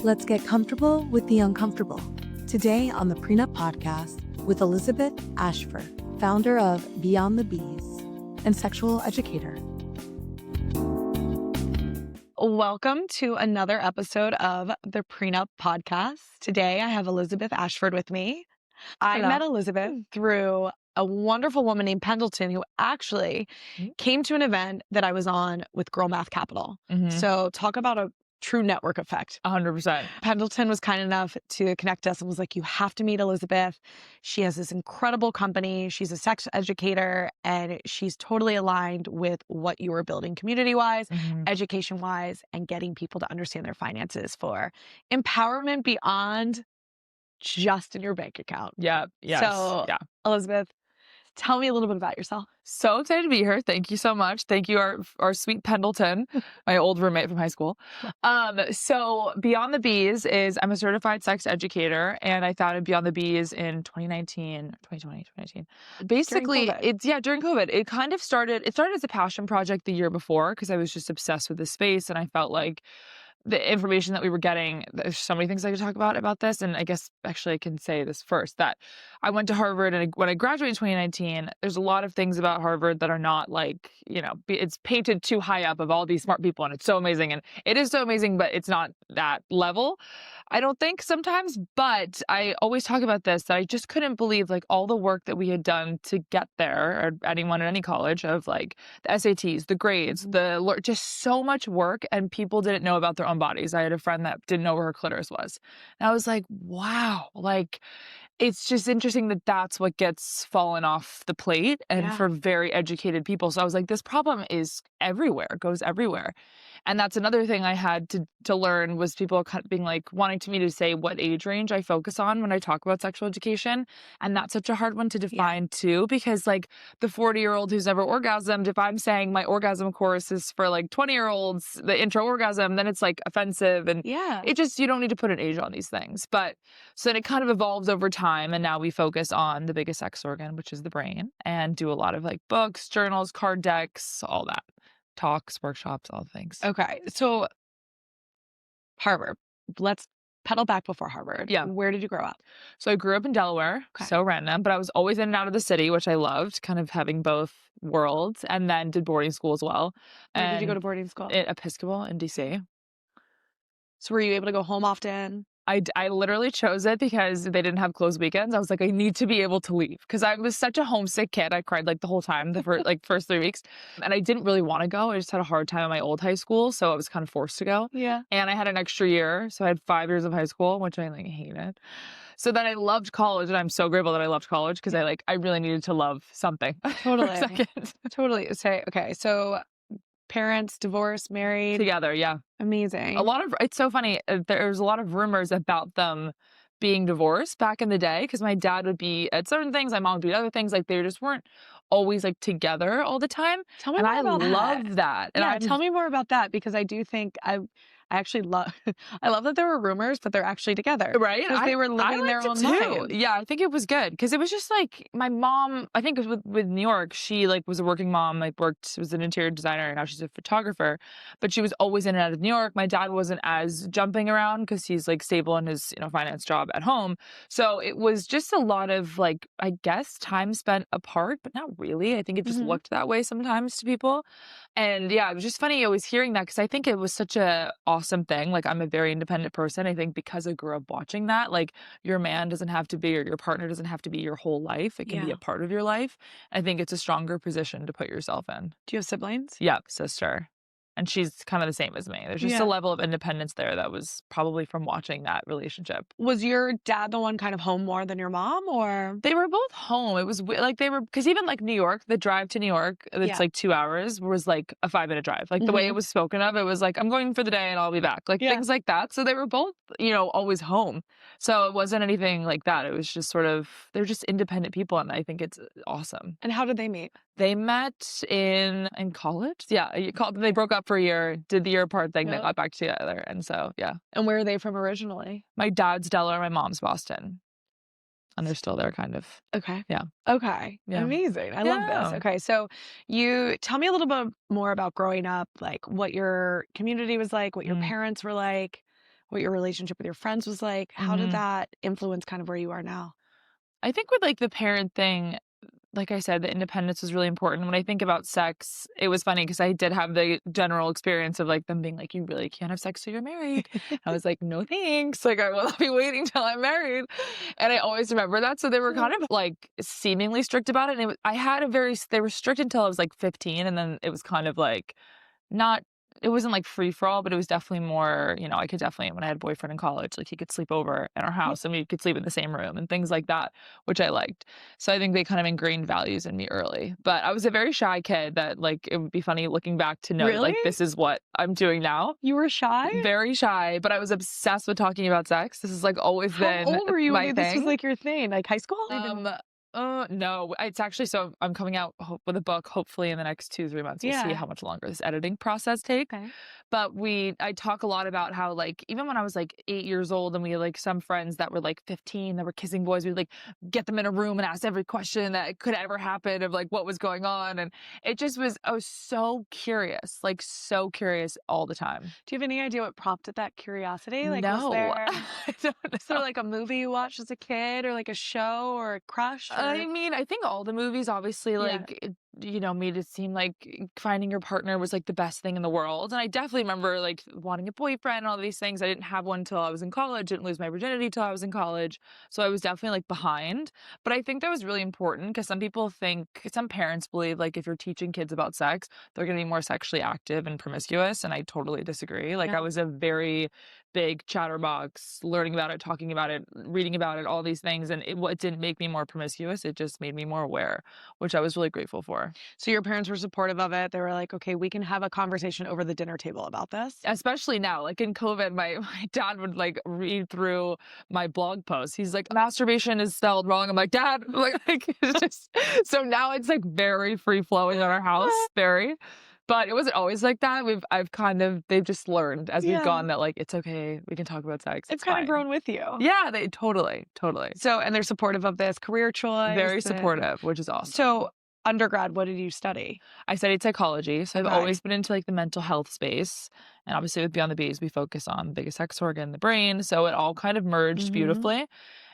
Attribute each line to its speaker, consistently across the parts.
Speaker 1: Let's get comfortable with the uncomfortable. Today on the Prenup Podcast with Elizabeth Ashford, founder of Beyond the Beez and sexual educator. Welcome to another episode of the Prenup Podcast. Today I have Elizabeth Ashford with me. I met Elizabeth through a wonderful woman named Pendleton who actually came to an event that I was on with Girl Math Capital. So talk about a true network effect.
Speaker 2: 100%.
Speaker 1: Pendleton was kind enough to connect us and was like, you have to meet Elizabeth. She has this incredible company. She's a sex educator and she's totally aligned with what you are building community-wise, education-wise, and getting people to understand their finances for empowerment beyond just in your bank account.
Speaker 2: Yeah. Yes.
Speaker 1: So,
Speaker 2: yeah.
Speaker 1: Elizabeth, tell me a little bit about yourself.
Speaker 2: So excited to be here. Thank you so much. Thank you, our sweet Pendleton, my old roommate from high school. So Beyond the Beez is, I'm a certified sex educator, and I founded Beyond the Beez in 2019. Basically, during COVID. It kind of started as a passion project the year before because I was just obsessed with this space, and I felt like the information that we were getting, there's so many things I could talk about this. And I guess actually I can say this first, that I went to Harvard, and when I graduated in 2019, there's a lot of things about Harvard that are not like, it's painted too high up of all these smart people, and it's so amazing. And it is so amazing, but it's not that level, I don't think sometimes. But I always talk about this, that I just couldn't believe like all the work that we had done to get there, or anyone at any college, of like the SATs, the grades, just so much work, and people didn't know about their own bodies. I had a friend that didn't know where her clitoris was. And I was like, wow, like it's just interesting that that's what gets fallen off the plate, and for very educated people. So I was like, this problem is everywhere, goes everywhere. And that's another thing I had to learn, was people being like, wanting me to say what age range I focus on when I talk about sexual education. And that's such a hard one to define too, because like the 40-year-old who's never orgasmed, if I'm saying my orgasm course is for like 20-year-olds, the intro orgasm, then it's like offensive. And it just, you don't need to put an age on these things. But so then it kind of evolves over time. And now we focus on the biggest sex organ, which is the brain, and do a lot of like books, journals, card decks, all that. Talks, workshops, all things.
Speaker 1: Okay. So Harvard, let's pedal back before Harvard.
Speaker 2: Yeah.
Speaker 1: Where did you grow up?
Speaker 2: So I grew up in Delaware, so random, but I was always in and out of the city, which I loved, kind of having both worlds, and then did boarding school as well.
Speaker 1: Where did you go to boarding school?
Speaker 2: At Episcopal in DC.
Speaker 1: So were you able to go home often?
Speaker 2: I literally chose it because they didn't have closed weekends. I was like, I need to be able to leave, because I was such a homesick kid. I cried like the whole time, the first 3 weeks. And I didn't really want to go. I just had a hard time at my old high school, so I was kind of forced to go.
Speaker 1: Yeah.
Speaker 2: And I had an extra year, so I had 5 years of high school, which I like hated. So then I loved college, and I'm so grateful that I loved college, because I really needed to love something.
Speaker 1: Totally.
Speaker 2: For a second.
Speaker 1: Totally. Okay. So parents, divorced, married?
Speaker 2: Together, yeah.
Speaker 1: Amazing.
Speaker 2: It's so funny. There's a lot of rumors about them being divorced back in the day, because my dad would be at certain things, my mom would be at other things. Like they just weren't always like together all the time.
Speaker 1: Tell me more about that.
Speaker 2: And I love that. And
Speaker 1: tell me more about that, because I do think I actually love, I love that there were rumors, but they're actually together.
Speaker 2: Right.
Speaker 1: Because they were living their own life.
Speaker 2: Yeah, I think it was good, because it was just like my mom, I think it was with New York, she like was a working mom, like was an interior designer, and now she's a photographer, but she was always in and out of New York. My dad wasn't as jumping around because he's like stable in his, finance job at home. So it was just a lot of like, I guess, time spent apart, but not really. I think it just looked that way sometimes to people. And yeah, it was just funny always hearing that, because I think it was such a awesome thing. Like I'm a very independent person. I think because I grew up watching that, like your man doesn't have to be, or your partner doesn't have to be your whole life. It can be a part of your life. I think it's a stronger position to put yourself in.
Speaker 1: Do you have siblings?
Speaker 2: Yeah, sister. And she's kind of the same as me. There's just a level of independence there that was probably from watching that relationship.
Speaker 1: Was your dad the one kind of home more than your mom, or?
Speaker 2: They were both home. It was like because even like New York, the drive to New York, it's like 2 hours, was like a 5-minute drive. Like the way it was spoken of, it was like, I'm going for the day and I'll be back. Like things like that. So they were both, always home. So it wasn't anything like that. It was just sort of, they're just independent people. And I think it's awesome.
Speaker 1: And how did they meet?
Speaker 2: They met in college. Yeah. They broke up for a year, did the year apart thing, they got back together. And so, yeah.
Speaker 1: And where are they from originally?
Speaker 2: My dad's Delaware, my mom's Boston. And they're still there, kind of.
Speaker 1: Okay.
Speaker 2: Yeah.
Speaker 1: Okay. Yeah. Amazing. I love this. Okay. So you tell me a little bit more about growing up, like what your community was like, what your parents were like. what your relationship with your friends was like. How did that influence kind of where you are now?
Speaker 2: I think with like the parent thing, like I said, the independence was really important. When I think about sex, it was funny because I did have the general experience of like them being like, you really can't have sex till you're married. I was like, no thanks. Like, I will be waiting till I'm married. And I always remember that. So they were kind of like seemingly strict about it. And they were strict until I was like 15. And then it was kind of like, not it wasn't like free for all, but it was definitely more, I could definitely, when I had a boyfriend in college, like he could sleep over at our house and we could sleep in the same room and things like that, which I liked. So I think they kind of ingrained values in me early. But I was a very shy kid that like, it would be funny looking back to know like this is what I'm doing now.
Speaker 1: You were shy?
Speaker 2: Very shy, but I was obsessed with talking about sex. This has like always been
Speaker 1: How old were you
Speaker 2: my
Speaker 1: when
Speaker 2: thing.
Speaker 1: this was like your thing? Like high school?
Speaker 2: No, it's actually, so I'm coming out with a book, hopefully in the next 2-3 months. We'll see how much longer this editing process takes.
Speaker 1: Okay.
Speaker 2: But I talk a lot about how like, even when I was like 8 years old and we had like some friends that were like 15 that were kissing boys, we'd like get them in a room and ask every question that could ever happen of like what was going on. And it just was, I was so curious all the time.
Speaker 1: Do you have any idea what prompted that curiosity? Like,
Speaker 2: no.
Speaker 1: Was there,
Speaker 2: I don't know.
Speaker 1: was there like a movie you watched as a kid or like a show or a crush?
Speaker 2: I mean, I think all the movies obviously like, made it seem like finding your partner was like the best thing in the world. And I definitely remember like wanting a boyfriend and all these things. I didn't have one until I was in college. Didn't lose my virginity till I was in college. So I was definitely like behind. But I think that was really important because some parents believe like if you're teaching kids about sex, they're going to be more sexually active and promiscuous. And I totally disagree. Like I was a very big chatterbox, learning about it, talking about it, reading about it, all these things. And it didn't make me more promiscuous. It just made me more aware, which I was really grateful for.
Speaker 1: So your parents were supportive of it. They were like, okay, we can have a conversation over the dinner table about this.
Speaker 2: Especially now, like in COVID, my dad would like read through my blog posts. He's like, masturbation is spelled wrong. I'm like, Dad, like it's just, so now it's like very free flowing in our house, very. But it wasn't always like that. They've just learned as we've gone that like, it's okay. We can talk about sex.
Speaker 1: It's kind of grown with you.
Speaker 2: Yeah, they totally.
Speaker 1: So, and they're supportive of this career choice.
Speaker 2: Very supportive, which is awesome.
Speaker 1: So undergrad, what did you study?
Speaker 2: I studied psychology. So I've always been into like the mental health space. And obviously with Beyond the Beez, we focus on the biggest sex organ, the brain. So it all kind of merged beautifully.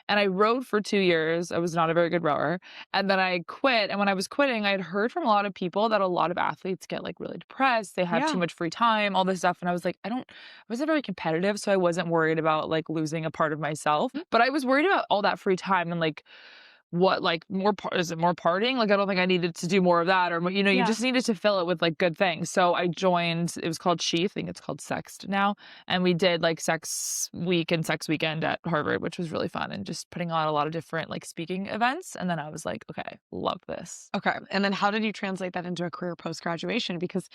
Speaker 2: And I rowed for 2 years. I was not a very good rower. And then I quit. And when I was quitting, I had heard from a lot of people that a lot of athletes get like really depressed. They have too much free time, all this stuff. And I was like, I wasn't very competitive. So I wasn't worried about like losing a part of myself. But I was worried about all that free time and like, what like is it more partying? Like I don't think I needed to do more of that, or you just needed to fill it with like good things. So I joined, it was called Sheath, I think it's called Sext now, and we did like Sex Week and Sex Weekend at Harvard, which was really fun, and just putting on a lot of different like speaking events. And then I was like, okay, love this.
Speaker 1: Okay, and then how did you translate that into a career post graduation? Because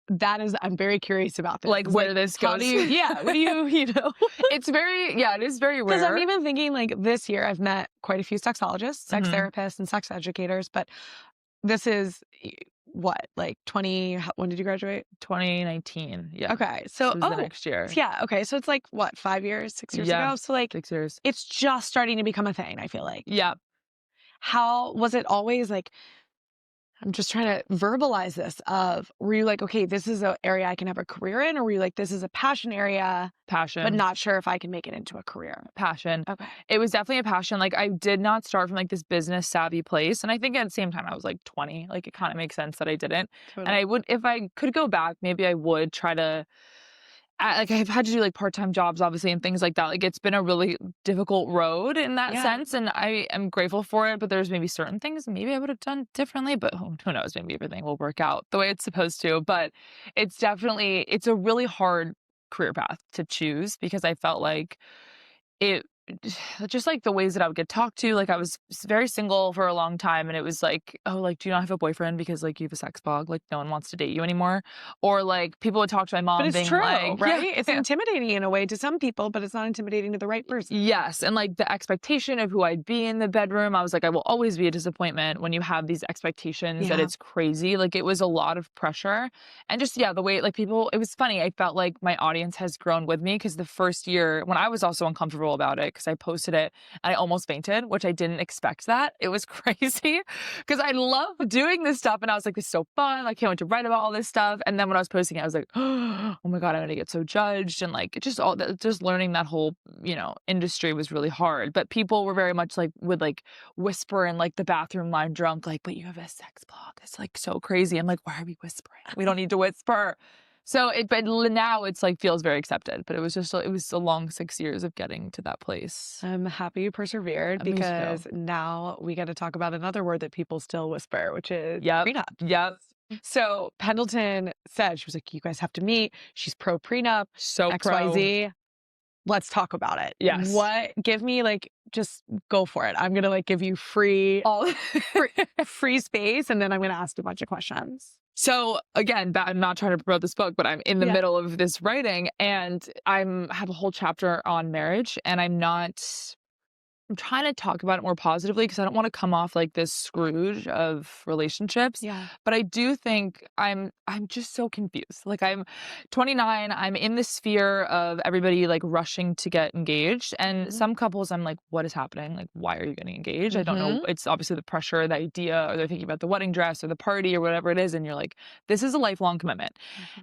Speaker 1: I'm very curious about this.
Speaker 2: Like where this goes.
Speaker 1: What do you
Speaker 2: It's it is very rare.
Speaker 1: Because I'm even thinking like this year I've met quite a few sexologists, sex therapists, and sex educators, but this is what, like when did you graduate?
Speaker 2: 2019. Yeah.
Speaker 1: Okay. So
Speaker 2: the next year.
Speaker 1: Yeah. Okay. So it's like what, 5 years, 6 years ago? So like
Speaker 2: 6 years.
Speaker 1: It's just starting to become a thing, I feel like.
Speaker 2: Yeah.
Speaker 1: How was it always like, I'm just trying to verbalize this were you like, okay, this is an area I can have a career in? Or were you like, this is a passion area?
Speaker 2: Passion.
Speaker 1: But not sure if I can make it into a career.
Speaker 2: Passion.
Speaker 1: Okay.
Speaker 2: It was definitely a passion. Like I did not start from like this business savvy place. And I think at the same time I was like 20. Like it kind of makes sense that I didn't. Totally. And I would, if I could go back, maybe I would try to, like I've had to do like part-time jobs obviously and things like that. Like it's been a really difficult road in that sense, and I am grateful for it, but there's maybe certain things maybe I would have done differently, but who knows, maybe everything will work out the way it's supposed to. But it's a really hard career path to choose because I felt like it just like the ways that I would get talked to. Like I was very single for a long time, and it was like, oh, like, do you not have a boyfriend because like you have a sex blog? Like no one wants to date you anymore. Or like people would talk to my mom.
Speaker 1: But it's
Speaker 2: being
Speaker 1: true,
Speaker 2: like,
Speaker 1: right? It's intimidating in a way to some people, but it's not intimidating to the right person.
Speaker 2: Yes. And like the expectation of who I'd be in the bedroom, I was like, I will always be a disappointment when you have these expectations that it's crazy. Like it was a lot of pressure. And just, the way like people, it was funny. I felt like my audience has grown with me because the first year when I was also uncomfortable about it, because I posted it and I almost fainted, which I didn't expect that. It was crazy because I love doing this stuff. And I was like, this is so fun. I can't wait to write about all this stuff. And then when I was posting it, I was like, oh my God, I'm going to get so judged. And like, just all that, just learning that whole, industry was really hard. But people were very much like, would like whisper in like the bathroom line drunk, like, but you have a sex blog. It's like so crazy. I'm like, why are we whispering? We don't need to whisper. So but now it's like feels very accepted, but it was a long 6 years of getting to that place.
Speaker 1: I'm happy you persevered because now we got to talk about another word that people still whisper, which is prenup.
Speaker 2: Yep.
Speaker 1: So Pendleton said, she was like, you guys have to meet. She's pro prenup.
Speaker 2: So
Speaker 1: XYZ. Let's talk about it.
Speaker 2: Yes.
Speaker 1: Give me just go for it. I'm going to give you free space. And then I'm going to ask a bunch of questions.
Speaker 2: So again, I'm not trying to promote this book, but I'm in the middle of this writing and have a whole chapter on marriage, and I'm trying to talk about it more positively because I don't want to come off like this Scrooge of relationships.
Speaker 1: Yeah.
Speaker 2: But I do think I'm just so confused. Like I'm 29, I'm in the sphere of everybody like rushing to get engaged. And some couples I'm like, what is happening? Like, why are you getting engaged? I don't know. It's obviously the pressure, the idea, or they're thinking about the wedding dress or the party or whatever it is. And you're like, this is a lifelong commitment.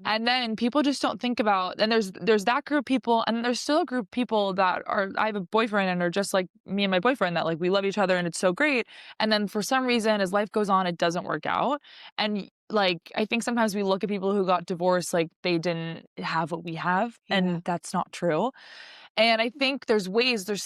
Speaker 2: And then people just don't think about, and there's that group of people, and there's still a group of people that I have a boyfriend and are just like me and my boyfriend, that like we love each other and it's so great. And then for some reason, as life goes on, it doesn't work out. And like, I think sometimes we look at people who got divorced like they didn't have what we have. And that's not true. And I think there's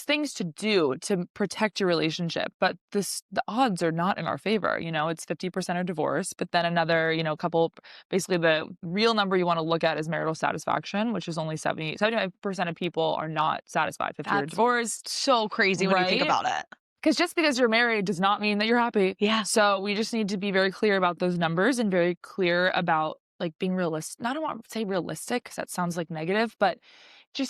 Speaker 2: things to do to protect your relationship, but the odds are not in our favor. It's 50% are divorce, but then another, couple, basically the real number you want to look at is marital satisfaction, which is only 75% of people are not satisfied if you're divorced.
Speaker 1: So crazy when you think about it.
Speaker 2: Because just because you're married does not mean that you're happy.
Speaker 1: Yeah.
Speaker 2: So we just need to be very clear about those numbers and very clear about like being realistic. I don't want to say realistic because that sounds like negative, but you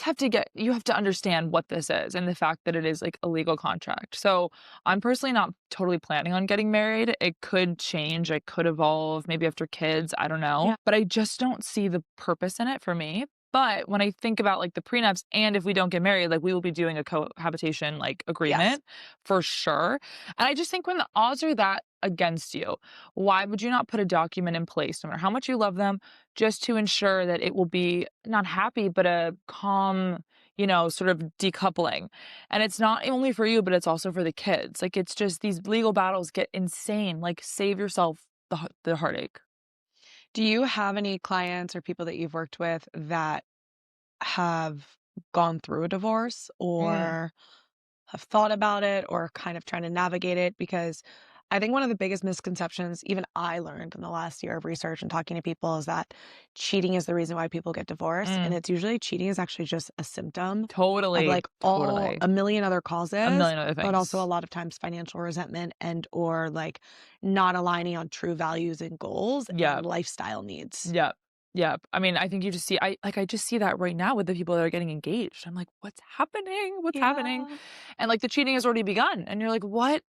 Speaker 2: have to understand what this is and the fact that it is like a legal contract. So I'm personally not totally planning on getting married. It could change. It could evolve maybe after kids. I don't know. Yeah. But I just don't see the purpose in it for me. But when I think about like the prenups, and if we don't get married, like we will be doing a cohabitation like agreement for sure. And I just think when the odds are that against you, why would you not put a document in place, no matter how much you love them, just to ensure that it will be not happy, but a calm, sort of decoupling. And it's not only for you, but it's also for the kids. Like it's just these legal battles get insane. Like save yourself the heartache.
Speaker 1: Do you have any clients or people that you've worked with that have gone through a divorce or have thought about it or kind of trying to navigate it? Because I think one of the biggest misconceptions, even I learned in the last year of research and talking to people, is that cheating is the reason why people get divorced. And it's usually cheating is actually just a symptom.
Speaker 2: Totally.
Speaker 1: Of like a million other causes.
Speaker 2: A million other things.
Speaker 1: But also a lot of times financial resentment and or like not aligning on true values and goals and lifestyle needs.
Speaker 2: Yep. I mean, I think you just see, I just see that right now with the people that are getting engaged. I'm like, what's happening? What's happening? And like the cheating has already begun. And you're like, what?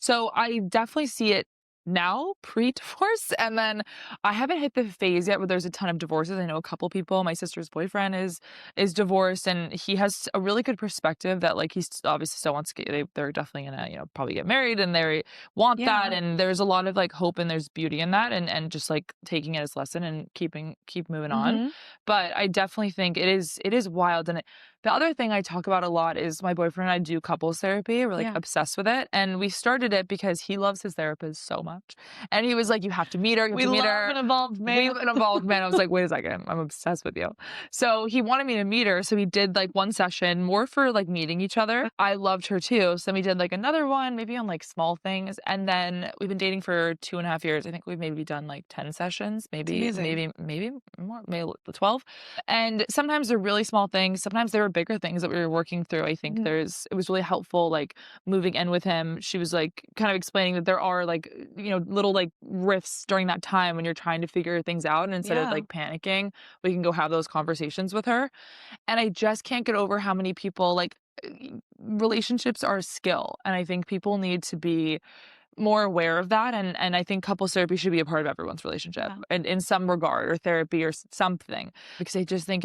Speaker 2: So I definitely see it now pre-divorce. And then I haven't hit the phase yet where there's a ton of divorces. I know a couple people. My sister's boyfriend is divorced, and he has a really good perspective that like he's obviously still wants to get, they're definitely gonna probably get married, and they want that, and there's a lot of like hope and there's beauty in that, and just like taking it as a lesson and keep moving on. But I definitely think it is wild. And the other thing I talk about a lot is my boyfriend and I do couples therapy. We're like obsessed with it. And we started it because he loves his therapist so much. And he was like, you have to meet her.
Speaker 1: We love an involved man.
Speaker 2: We have an involved man. I was like, wait a second. I'm obsessed with you. So he wanted me to meet her. So we did like one session more for like meeting each other. I loved her too. So we did like another one, maybe on like small things. And then we've been dating for 2.5 years. I think we've maybe done like 10 sessions, maybe more, maybe 12. And sometimes they're really small things. Sometimes they were bigger things that we were working through. I think it was really helpful, like moving in with him. She was like kind of explaining that there are like, little like rifts during that time when you're trying to figure things out. And instead of like panicking, we can go have those conversations with her. And I just can't get over how many people, like, relationships are a skill. And I think people need to be more aware of that. And I think couples therapy should be a part of everyone's relationship and in some regard, or therapy or something, because I just think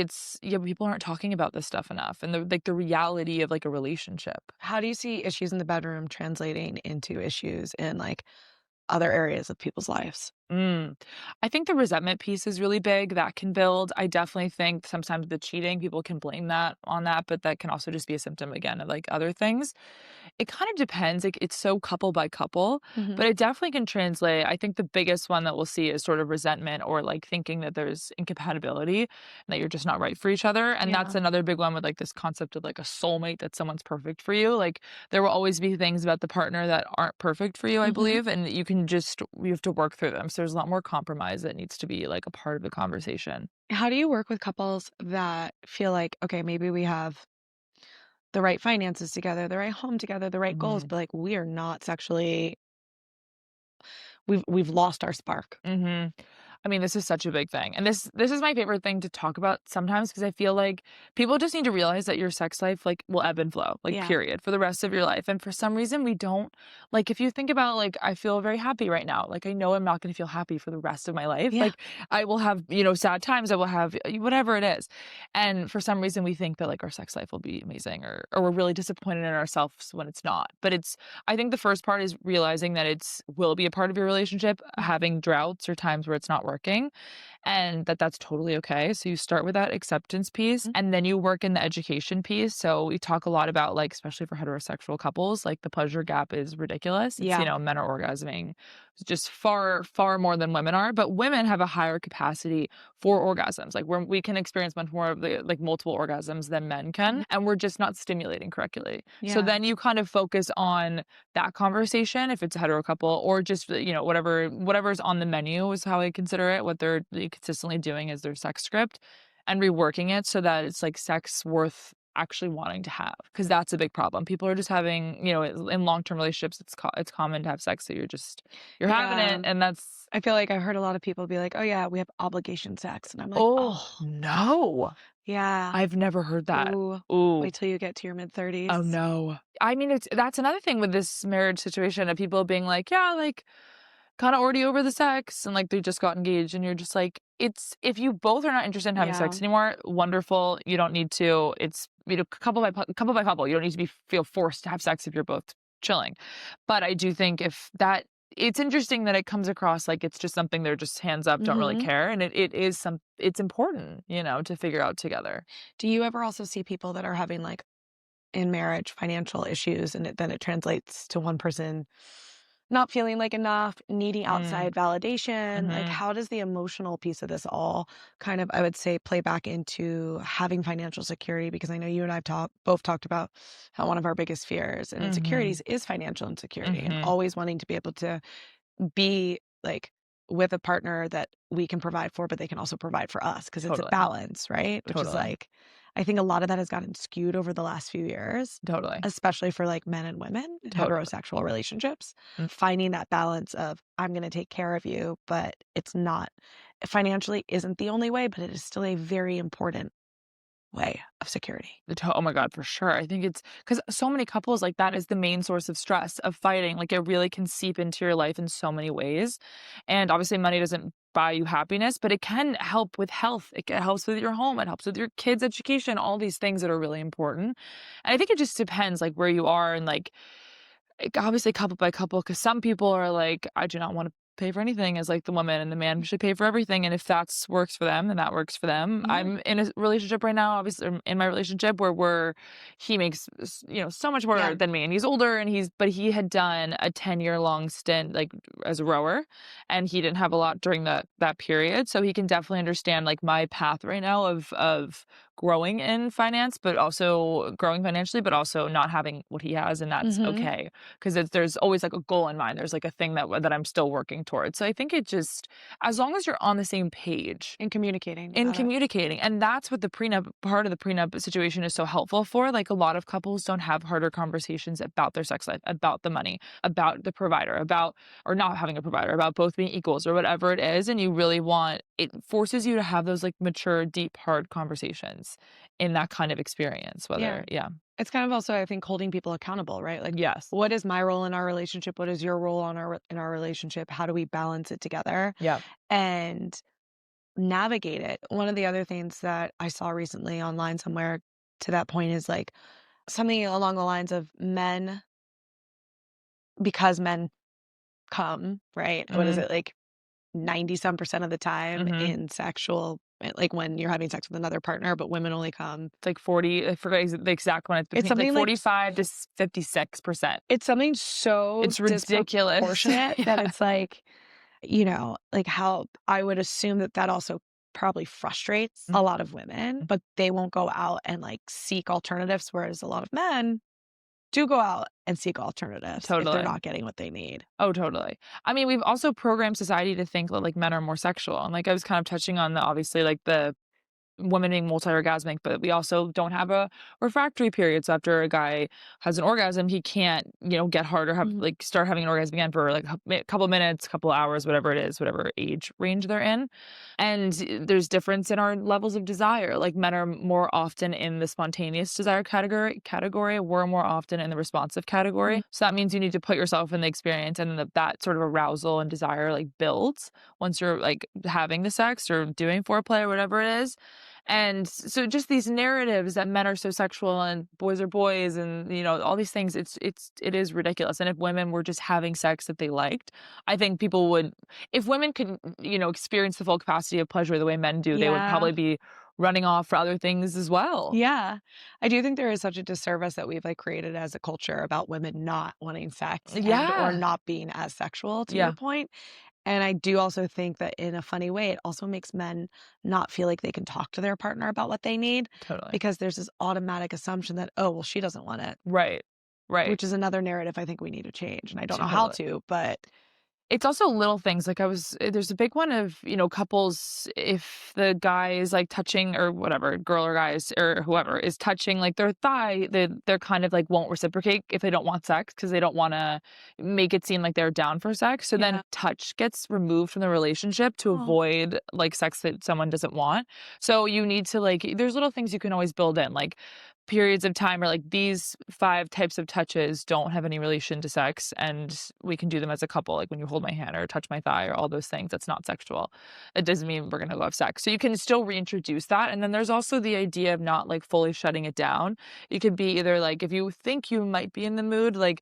Speaker 2: people aren't talking about this stuff enough, and the reality of like a relationship.
Speaker 1: How do you see issues in the bedroom translating into issues in like other areas of people's lives?
Speaker 2: I think the resentment piece is really big. That can build. I definitely think sometimes the cheating, people can blame that on that, but that can also just be a symptom again of like other things. It kind of depends. Like it's so couple by couple,
Speaker 1: Mhm.
Speaker 2: but it definitely can translate. I think the biggest one that we'll see is sort of resentment or like thinking that there's incompatibility and that you're just not right for each other. And that's
Speaker 1: Yeah.
Speaker 2: another big one with like this concept of like a soulmate, that someone's perfect for you. Like there will always be things about the partner that aren't perfect for you, I
Speaker 1: Mhm.
Speaker 2: believe, and you have to work through them. So there's a lot more compromise that needs to be like a part of the conversation.
Speaker 1: How do you work with couples that feel like, okay, maybe we have the right finances together, the right home together, the right goals,
Speaker 2: Mhm.
Speaker 1: but like we are not sexually we've lost our spark.
Speaker 2: Mhm. I mean, this is such a big thing. And this is my favorite thing to talk about sometimes, because I feel like people just need to realize that your sex life like will ebb and flow, like
Speaker 1: Yeah.
Speaker 2: period, for the rest of your life. And for some reason we don't, like, if you think about like I feel very happy right now. Like I know I'm not going to feel happy for the rest of my life.
Speaker 1: Yeah.
Speaker 2: Like I will have, sad times, I will have whatever it is. And for some reason we think that like our sex life will be amazing, or we're really disappointed in ourselves when it's not. But I think the first part is realizing that it's will be a part of your relationship, having droughts or times where it's not working, and that's totally okay. So you start with that acceptance piece,
Speaker 1: Mhm.
Speaker 2: and then you work in the education piece. So we talk a lot about, like, especially for heterosexual couples, like the pleasure gap is ridiculous. It's,
Speaker 1: Yeah.
Speaker 2: men are orgasming just far, far more than women are, but women have a higher capacity for orgasms. Like we can experience much more of the like multiple orgasms than men can,
Speaker 1: Mhm.
Speaker 2: and we're just not stimulating correctly. So
Speaker 1: Yeah.
Speaker 2: then you kind of focus on that conversation if it's a hetero couple, or just whatever's on the menu is how I consider it, what they're consistently doing as their sex script, and reworking it so that it's like sex worth actually wanting to have, because that's a big problem. People are just having, in long-term relationships, it's common to have sex, so you're having
Speaker 1: Yeah.
Speaker 2: it, and that's
Speaker 1: I feel like I heard a lot of people be like, "Oh yeah, we have obligation sex." And I'm like,
Speaker 2: oh
Speaker 1: "Oh,
Speaker 2: no,
Speaker 1: yeah.
Speaker 2: I've never heard that.
Speaker 1: Ooh.
Speaker 2: Ooh.
Speaker 1: Wait till you get to your
Speaker 2: Oh,
Speaker 1: mid-30s."
Speaker 2: no. I mean, that's another thing with this marriage situation of people being like, "Yeah, like, kinda already over the sex," and, like, they just got engaged, and you're just like, it's if you both are not interested in having
Speaker 1: Yeah.
Speaker 2: sex anymore, wonderful, you don't need to. It's, couple by couple, you don't need to feel forced to have sex if you're both chilling. But I do think if that it's interesting that it comes across like it's just something they're just hands up, don't really
Speaker 1: Mhm.
Speaker 2: care, and it is it's important, to figure out together.
Speaker 1: Do you ever also see people that are having, like, in marriage, financial issues, and then it translates to one person not feeling like enough, needing
Speaker 2: Mm,
Speaker 1: outside validation? Like,
Speaker 2: mhm,
Speaker 1: how does the emotional piece of this all kind of, I would say, play back into having financial security? Because I know you and I've both talked about how one of our biggest fears and insecurities
Speaker 2: mhm,
Speaker 1: is financial insecurity and
Speaker 2: mhm.
Speaker 1: always wanting to be able to be like with a partner that we can provide for, but they can also provide for us because it's a
Speaker 2: Totally,
Speaker 1: balance, right? Which is
Speaker 2: totally,
Speaker 1: like, I think a lot of that has gotten skewed over the last few years,
Speaker 2: totally,
Speaker 1: especially for like men and women in
Speaker 2: totally.
Speaker 1: heterosexual relationships,
Speaker 2: Mm.
Speaker 1: finding that balance of I'm going to take care of you, but it's not financially isn't the only way, but it is still a very important way of security.
Speaker 2: Oh my God, for sure. I think it's because so many couples, like, that is the main source of stress, of fighting. Like it really can seep into your life in so many ways. And obviously money doesn't buy you happiness, but it can help with health. It helps with your home. It helps with your kids' education, all these things that are really important. And I think it just depends like where you are, and like, obviously couple by couple, because some people are like, I do not want to pay for anything as like the woman, and the man should pay for everything. And if that's works for them, then that works for them.
Speaker 1: Yeah.
Speaker 2: I'm in a relationship right now, obviously, in my relationship where he makes, so much more
Speaker 1: Yeah.
Speaker 2: than me, and he's older, and but he had done a 10-year long stint like as a rower, and he didn't have a lot during that period. So he can definitely understand like my path right now of growing in finance, but also growing financially, but also not having what he has, and that's
Speaker 1: Hmm.
Speaker 2: okay, because there's always like a goal in mind. There's like a thing that I'm still working towards. So I think it just, as long as you're on the same page
Speaker 1: And communicating
Speaker 2: in
Speaker 1: about it.
Speaker 2: communicating, and that's what the prenup part of the prenup situation is so helpful for. Like a lot of couples don't have harder conversations about their sex life, about the money, about the provider, about or not having a provider, about both being equals or whatever it is. And you really want it forces you to have those like mature, deep, hard conversations in that kind of experience. Whether, yeah.
Speaker 1: It's kind of also, I think, holding people accountable, right? Like,
Speaker 2: Yes.
Speaker 1: what is my role in our relationship? What is your role in our relationship? How do we balance it together
Speaker 2: Yeah.
Speaker 1: and navigate it? One of the other things that I saw recently online somewhere to that point is like something along the lines of men, because men come, right? What is
Speaker 2: Mm-hmm.
Speaker 1: it, like 90 some percent of the time
Speaker 2: Mm-hmm.
Speaker 1: in sexual, like when you're having sex with another partner, but women only come.
Speaker 2: It's like 40, I forget the exact one. It's
Speaker 1: It's
Speaker 2: between like
Speaker 1: something like
Speaker 2: 45 to 56%.
Speaker 1: it's something so
Speaker 2: It's ridiculous.
Speaker 1: disproportionate that
Speaker 2: Yeah.
Speaker 1: it's like, like how I would assume that that also probably frustrates a lot of women, but they won't go out and like seek alternatives, whereas a lot of men do go out and seek alternatives if they're
Speaker 2: Totally.
Speaker 1: not getting what they need.
Speaker 2: Oh, totally. I mean, we've also programmed society to think that like men are more sexual. And like I was kind of touching on the obviously like the women being multi-orgasmic, but we also don't have a refractory period. So after a guy has an orgasm, he can't, get hard or have
Speaker 1: Mhm.
Speaker 2: like start having an orgasm again for like a couple minutes, couple hours, whatever it is, whatever age range they're in. And there's difference in our levels of desire. Like men are more often in the spontaneous desire category. We're more often in the responsive category.
Speaker 1: Mhm.
Speaker 2: So that means you need to put yourself in the experience, and that sort of arousal and desire like builds once you're like having the sex or doing foreplay or whatever it is. And so just these narratives that men are so sexual and boys are boys and all these things, it is ridiculous. And if women were just having sex that they liked, I think people would, if women could experience the full capacity of pleasure the way men do, they would
Speaker 1: Yeah.
Speaker 2: probably be running off for other things as well.
Speaker 1: Yeah. I do think there is such a disservice that we've like created as a culture about women not wanting sex or
Speaker 2: Yeah.
Speaker 1: not being as sexual, to
Speaker 2: Yeah.
Speaker 1: your point. And I do also think that in a funny way, it also makes men not feel like they can talk to their partner about what they need
Speaker 2: Totally.
Speaker 1: because there's this automatic assumption that, oh, well, she doesn't want it,
Speaker 2: Right.
Speaker 1: which is another narrative I think we need to change. And I don't know how
Speaker 2: Totally.
Speaker 1: to, but
Speaker 2: It's also little things. Like there's a big one of, couples, if the guy is like touching or whatever, girl or guys or whoever is touching like their thigh, they're kind of like won't reciprocate if they don't want sex because they don't want to make it seem like they're down for sex. So then
Speaker 1: Yeah.
Speaker 2: touch gets removed from the relationship to
Speaker 1: Oh.
Speaker 2: avoid like sex that someone doesn't want. So you need to like, there's little things you can always build in, like periods of time where like these 5 types of touches don't have any relation to sex and we can do them as a couple, like when you hold my hand or touch my thigh or all those things. That's not sexual. It doesn't mean we're gonna go have sex. So you can still reintroduce that. And then there's also the idea of not like fully shutting it down. You could be either like, if you think you might be in the mood, like,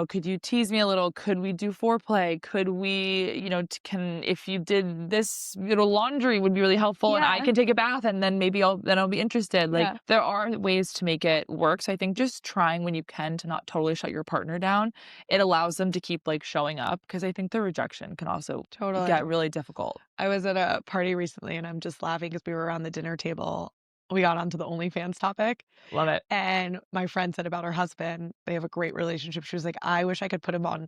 Speaker 2: could you tease me a little? Could we do foreplay? Could we, if you did this, laundry would be really helpful and I
Speaker 1: Yeah.
Speaker 2: can take a bath and then maybe I'll be interested. Like
Speaker 1: Yeah.
Speaker 2: there are ways to make it work. So I think just trying when you can to not totally shut your partner down, it allows them to keep like showing up, because I think the rejection can also
Speaker 1: Totally.
Speaker 2: get really difficult.
Speaker 1: I was at a party recently and I'm just laughing because we were around the dinner table. We got onto the OnlyFans topic.
Speaker 2: Love it.
Speaker 1: And my friend said about her husband, they have a great relationship. She was like, I wish I could put him on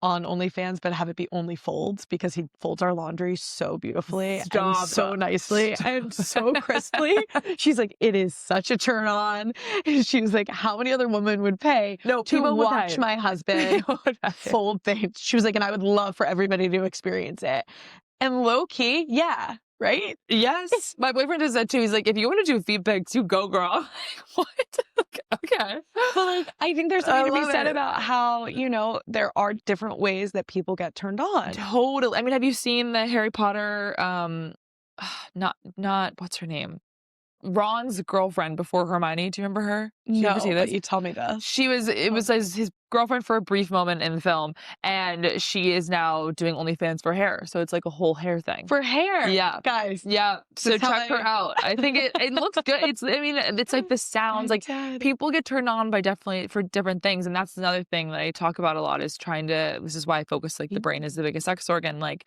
Speaker 1: OnlyFans, but have it be only folds because he folds our laundry so beautifully and so nicely and so crisply. She's like, it is such a turn on. And she was like, how many other women would pay to watch my husband fold things? She was like, and I would love for everybody to experience it. And low key, yeah. Right?
Speaker 2: Yes. My boyfriend does that too. He's like, if you want to do feet pics, you go, girl. What? Okay.
Speaker 1: But like, I think there's something to be said
Speaker 2: it.
Speaker 1: about how, there are different ways that people get turned on.
Speaker 2: Totally. I mean, have you seen the Harry Potter, not what's her name? Ron's girlfriend before Hermione. Do you remember her? Did you ever see
Speaker 1: No,
Speaker 2: this?
Speaker 1: but you tell me this.
Speaker 2: It was his girlfriend for a brief moment in the film, and she is now doing OnlyFans for hair. So it's like a whole hair thing.
Speaker 1: For hair.
Speaker 2: Yeah.
Speaker 1: Guys.
Speaker 2: Yeah. So
Speaker 1: That's how
Speaker 2: check her out. I think it looks good. It's like the sounds, like people get turned on by definitely for different things. And that's another thing that I talk about a lot is this is why I focus like the brain is the biggest sex organ. Like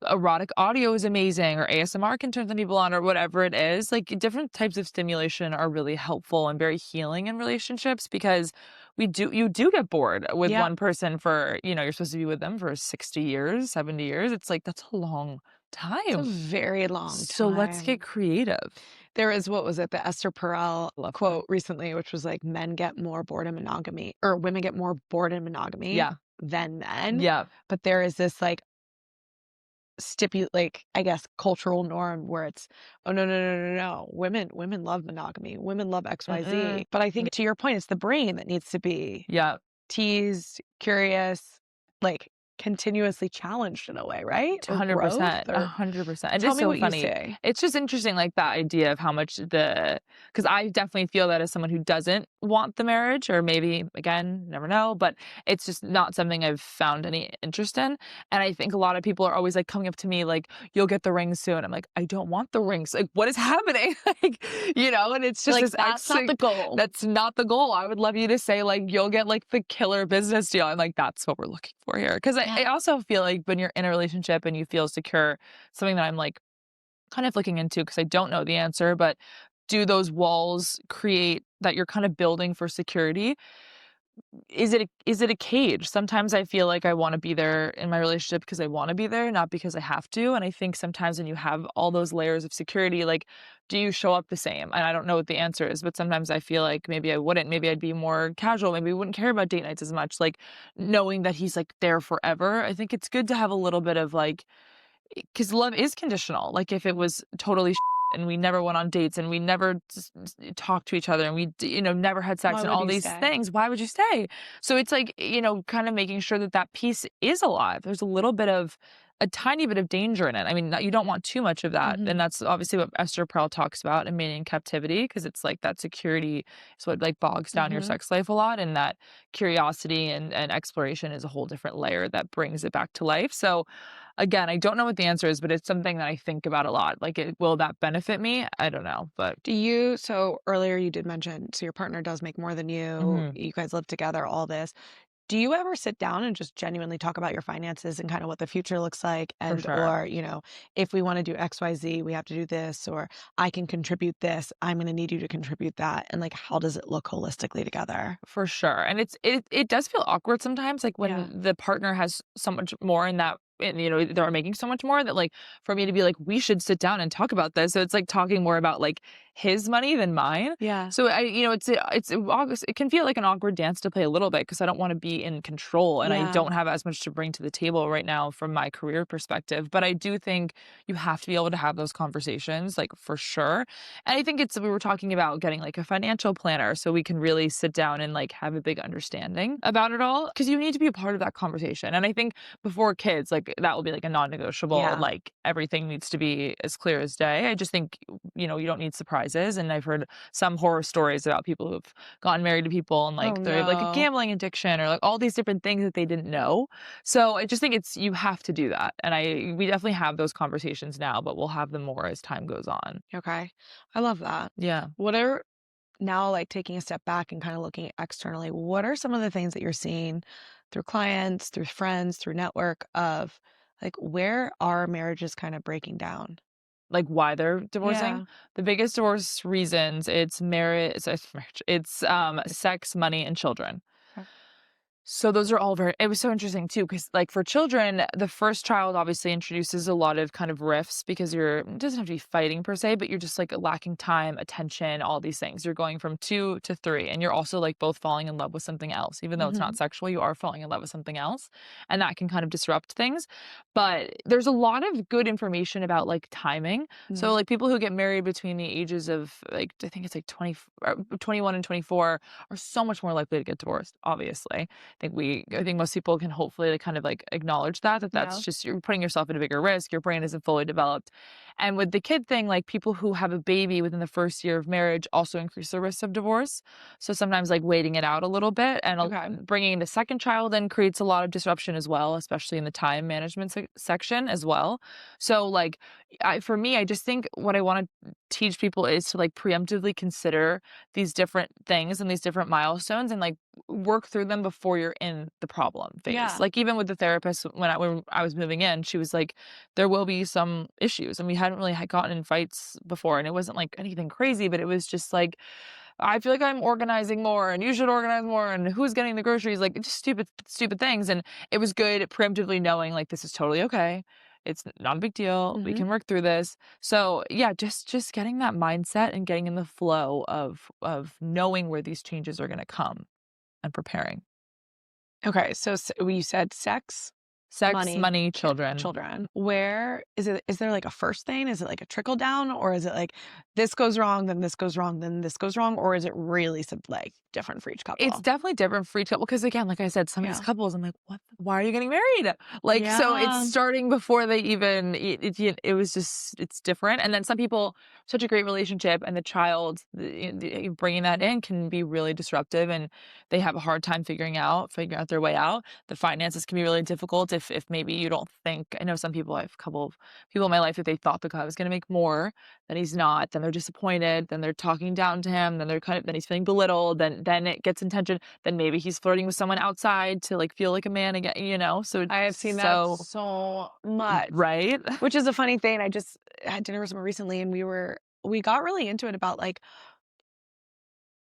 Speaker 2: erotic audio is amazing, or ASMR can turn some people on, or whatever it is. Like different types of stimulation are really helpful and very healing in relationships, because you do get bored with one person for, you're supposed to be with them for 60 years, 70 years. It's like, that's a long time.
Speaker 1: It's a very long time.
Speaker 2: So let's get creative.
Speaker 1: There is, what was it, the Esther Perel quote recently, which was like, men get more bored in monogamy, or women get more bored in monogamy than men.
Speaker 2: Yeah.
Speaker 1: But there is this like like, I guess, cultural norm where it's, oh, no, no, no, no, no. Women love monogamy. Women love
Speaker 2: Mm-mm.
Speaker 1: XYZ. But I think to your point, it's the brain that needs to be
Speaker 2: Yeah.
Speaker 1: teased, curious, like continuously challenged in a way, right? Or growth
Speaker 2: 100%,
Speaker 1: or
Speaker 2: 100%. And
Speaker 1: tell
Speaker 2: it's
Speaker 1: me
Speaker 2: so
Speaker 1: what you
Speaker 2: funny.
Speaker 1: say.
Speaker 2: It's just interesting, like, that idea of how much because I definitely feel that as someone who doesn't want the marriage, or maybe, again, never know, but it's just not something I've found any interest in. And I think a lot of people are always, like, coming up to me like, "You'll get the ring soon." I'm like, "I don't want the rings. Like, what is happening?" Like, and it's just
Speaker 1: Like
Speaker 2: this
Speaker 1: that's not the goal.
Speaker 2: that's not the goal. I would love you to say, like, "You'll get, like, the killer business deal." I'm like, "That's what we're looking for here." Because I
Speaker 1: Yeah.
Speaker 2: also feel like when you're in a relationship and you feel secure, something that I'm, like, kind of looking into because I don't know the answer, but do those walls create that you're kind of building for security? Is it a cage? Sometimes I feel like I wanna be there in my relationship because I wanna be there, not because I have to, and I think sometimes when you have all those layers of security, like, do you show up the same? And I don't know what the answer is, but sometimes I feel like maybe I wouldn't. Maybe I'd be more casual, maybe I wouldn't care about date nights as much, like, knowing that he's, like, there forever. I think it's good to have a little bit of, like, because love is conditional. Like, if it was totally and we never went on dates and we never talked to each other and we never had sex
Speaker 1: Why
Speaker 2: and
Speaker 1: would
Speaker 2: all
Speaker 1: you
Speaker 2: these
Speaker 1: stay?
Speaker 2: things, why would you stay? So it's like, kind of making sure that that piece is alive. There's a tiny bit of danger in it. I mean, you don't want too much of that,
Speaker 1: Mhm.
Speaker 2: and that's obviously what Esther Perel talks about in Mating in Captivity, because it's like that security is what, like, bogs down your
Speaker 1: Mhm.
Speaker 2: sex life a lot, and that curiosity and exploration is a whole different layer that brings it back to life. So again, I don't know what the answer is, but it's something that I think about a lot. Like, will that benefit me? I don't know, but
Speaker 1: So earlier you did mention, so your partner does make more than you,
Speaker 2: mhm,
Speaker 1: you guys live together, all this. Do you ever sit down and just genuinely talk about your finances and kind of what the future looks like
Speaker 2: for
Speaker 1: and
Speaker 2: sure.
Speaker 1: or, if we want to do XYZ, we have to do this or I can contribute this, I'm going to need you to contribute that and like how does it look holistically together?
Speaker 2: For sure, and it does feel awkward sometimes, like,
Speaker 1: Yeah.
Speaker 2: when the partner has so much more in that and, they're making so much more that, like, for me to be like, "We should sit down and talk about this." So it's, like, talking more about, like, his money than mine.
Speaker 1: Yeah.
Speaker 2: So it can feel like an awkward dance to play a little bit because I don't wanna be in control, and I
Speaker 1: Yeah.
Speaker 2: don't have as much to bring to the table right now from my career perspective, but I do think you have to be able to have those conversations, like, for sure. And I think we were talking about getting, like, a financial planner so we can really sit down and, like, have a big understanding about it all, because you need to be a part of that conversation. And I think before kids, like, that will be, like, a non-negotiable,
Speaker 1: Yeah.
Speaker 2: like, everything needs to be as clear as day. I just think, you don't need surprises, and I've heard some horror stories about people who've gotten married to people and,
Speaker 1: Oh
Speaker 2: like, they have, like, a
Speaker 1: no.
Speaker 2: gambling addiction or, like, all these different things that they didn't know. So I just think you have to do that, and we definitely have those conversations now, but we'll have them more as time goes on.
Speaker 1: Okay. I love that.
Speaker 2: Yeah.
Speaker 1: What are now like taking a step back and kind of looking externally, what are some of the things that you're seeing through clients, through friends, through network of like where are marriages kind of breaking down?
Speaker 2: Like, why they're divorcing?
Speaker 1: Yeah.
Speaker 2: The biggest divorce reasons, it's marriage, it's, sex, money, and children.
Speaker 1: Okay.
Speaker 2: So those are all it was so interesting too, because, like, for children, the first child obviously introduces a lot of kind of rifts because it doesn't have to be fighting per se, but you're just, like, lacking time, attention, all these things. You're going from 2 to 3, and you're also, like, both falling in love with something else. Even though it's not
Speaker 1: Hmm.
Speaker 2: sexual, you are falling in love with something else, and that can kind of disrupt things. But there's a lot of good information about, like, timing. So,
Speaker 1: Hmm.
Speaker 2: like, people who get married between the ages of, like, I think it's, like, 21 and 24 are so much more likely to get divorced, obviously. I think most people can hopefully, like, kind of, like, acknowledge that that's
Speaker 1: Yeah.
Speaker 2: just you're putting yourself at a bigger risk, your brain isn't fully developed. And with the kid thing, like, people who have a baby within the first year of marriage also increase the risk of divorce. So sometimes, like, waiting it out a little bit and
Speaker 1: Okay.
Speaker 2: bringing the second child in creates a lot of disruption as well, especially in the time management section as well. So, like, for me, I just think what I wanna teach people is to, like, preemptively consider these different things and these different milestones and, like, work through them before you're in the problem phase.
Speaker 1: Yeah.
Speaker 2: Like, even with the therapist, when I was moving in, she was like, "There will be some issues," and we hadn't really had gotten in fights before, and it wasn't like anything crazy, but it was just like, "I feel like I'm organizing more, and you should organize more, and who's getting the groceries?" Like, just stupid things, and it was good preemptively knowing, like, this is totally okay. It's not a big deal. We
Speaker 1: Hmm.
Speaker 2: can work through this. So yeah, just getting that mindset and getting in the flow of knowing where these changes are going to come and preparing.
Speaker 1: Okay. So you said sex.
Speaker 2: Sex, money, children.
Speaker 1: Children. Where is there like a first thing? Is it like a trickle down, or is it like this goes wrong, then this goes wrong, then this goes wrong, or is it really like different for each couple?
Speaker 2: It's definitely different for each couple because, again, like I said, some of these couples, I'm like, what? Why are you getting married? Like, so it's starting before they even. It was just, it's different. And then some people, such a great relationship, and the child, bringing that in can be really disruptive, and they have a hard time figuring out their way out. The finances can be really difficult if maybe you don't think. I know some people. I have a couple of people in my life that they thought the guy was going to make more, then he's not. Then they're disappointed. Then they're talking down to him. Then then he's feeling belittled. Then it gets intention. Then maybe he's flirting with someone outside to like feel like a man again. So
Speaker 1: I have seen that so much,
Speaker 2: right?
Speaker 1: Which is a funny thing. I just had dinner with someone recently, and we got really into it about like,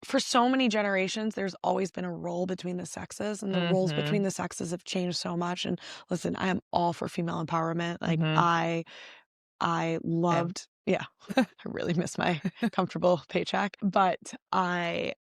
Speaker 1: for so many generations, there's always been a role between the sexes, and the roles between the sexes have changed so much. And listen, I am all for female empowerment. Like I loved, I really miss my comfortable paycheck, but I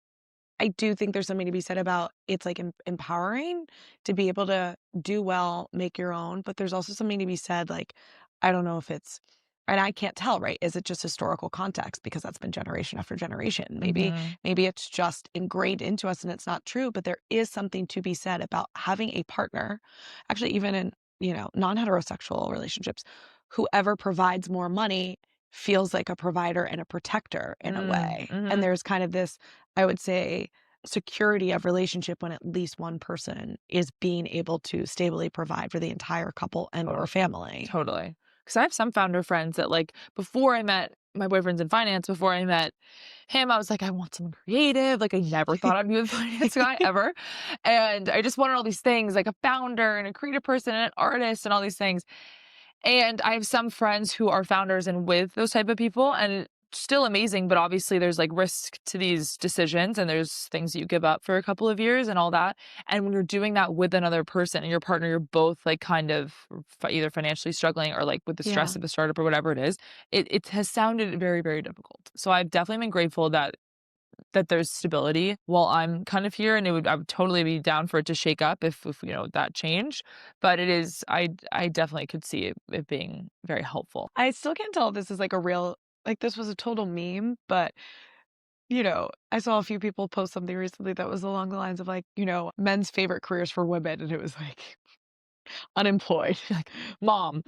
Speaker 1: do think there's something to be said about it's like empowering to be able to do well, make your own, but there's also something to be said, like, I don't know if it's, and I can't tell, right? Is it just historical context? Because that's been generation after generation. Maybe it's just ingrained into us and it's not true, but there is something to be said about having a partner, actually, even in, non-heterosexual relationships, whoever provides more money feels like a provider and a protector in a way. And there's kind of this, I would say, security of relationship when at least one person is being able to stably provide for the entire couple and or family.
Speaker 2: Totally. Because I have some founder friends that, like, before I met my boyfriend's in finance, before I met him, I was like, I want someone creative. Like, I never thought I'd be with a finance guy ever. And I just wanted all these things, like a founder and a creative person and an artist and all these things. And I have some friends who are founders and with those type of people, and still amazing, but obviously there's like risk to these decisions, and there's things you give up for a couple of years and all that. And when you're doing that with another person and your partner, you're both like kind of either financially struggling or like with the stress of the startup or whatever it is, it has sounded very, very difficult. So I've definitely been grateful that there's stability while I'm kind of here, and I would totally be down for it to shake up if that changed. But it is, I definitely could see it being very helpful.
Speaker 1: I still can't tell if this is like a real, like this was a total meme, but I saw a few people post something recently that was along the lines of like, men's favorite careers for women, and it was like unemployed, like mom,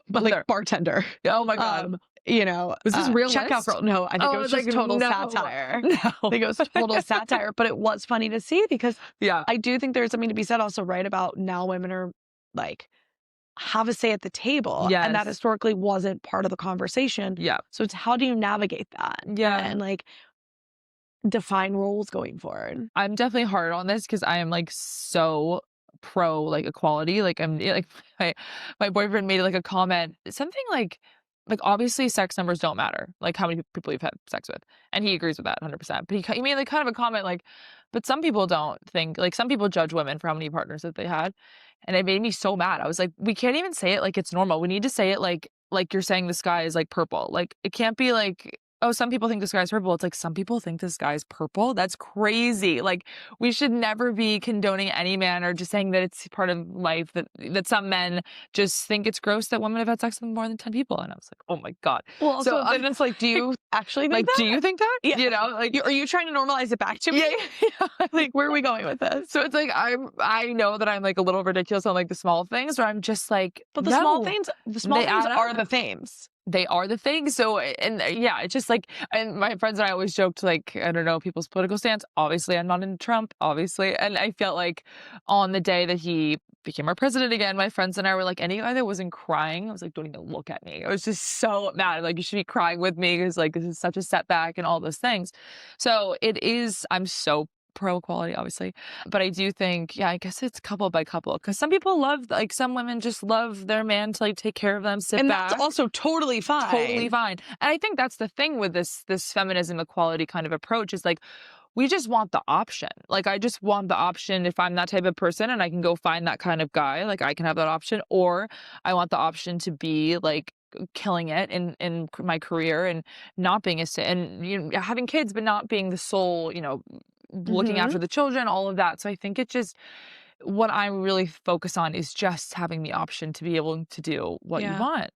Speaker 1: but like bartender.
Speaker 2: Oh my God.
Speaker 1: Was
Speaker 2: this real
Speaker 1: checkout girl? No, I think it was just like, total satire.
Speaker 2: No.
Speaker 1: I think it was total satire, but it was funny to see because I do think there's something to be said also, right, about now women are like have a say at the table, and that historically wasn't part of the conversation. So it's how do you navigate that? And like define roles going forward.
Speaker 2: I'm definitely hard on this because I am like so pro like equality. Like I'm like my boyfriend made like a comment, something like obviously sex numbers don't matter, like how many people you've had sex with, and he agrees with that 100%. But he made like kind of a comment like, but some people don't think, like some people judge women for how many partners that they had, and it made me so mad. I was like, we can't even say it like it's normal. We need to say it like you're saying the sky is like purple. Like it can't be like, oh, some people think the sky is purple. It's like some people think the sky is purple. That's crazy. Like we should never be condoning any man or just saying that it's part of life that some men just think it's gross that women have had sex with more than 10 people. And I was like, oh my God.
Speaker 1: Well, so then it's like, do you actually think that?
Speaker 2: Do you think that?
Speaker 1: Yeah. Like, are you trying to normalize it back to me?
Speaker 2: Yeah.
Speaker 1: Like, where are we going with this?
Speaker 2: So it's like, I know that I'm like a little ridiculous on like the small things, or I'm just like,
Speaker 1: but the small things are the things.
Speaker 2: They are the things. So, and it's just like, and my friends and I always joked, like, I don't know people's political stance. Obviously, I'm not into Trump, obviously. And I felt like on the day that he became our president again, my friends and I were like, any guy that wasn't crying, I was like, don't even look at me. I was just so mad. Like, you should be crying with me because like, this is such a setback and all those things. So it is, I'm so pro equality, obviously. But I do think, I guess it's couple by couple, because some people love, like some women just love their man to like take care of them, sit back.
Speaker 1: That's also totally fine.
Speaker 2: Totally fine. And I think that's the thing with this feminism equality kind of approach is like, we just want the option. Like, I just want the option if I'm that type of person and I can go find that kind of guy, like I can have that option, or I want the option to be like killing it in my career and not being and having kids, but not being the sole, looking after the children, all of that. So I think it just, what I really focus on is just having the option to be able to do what you want.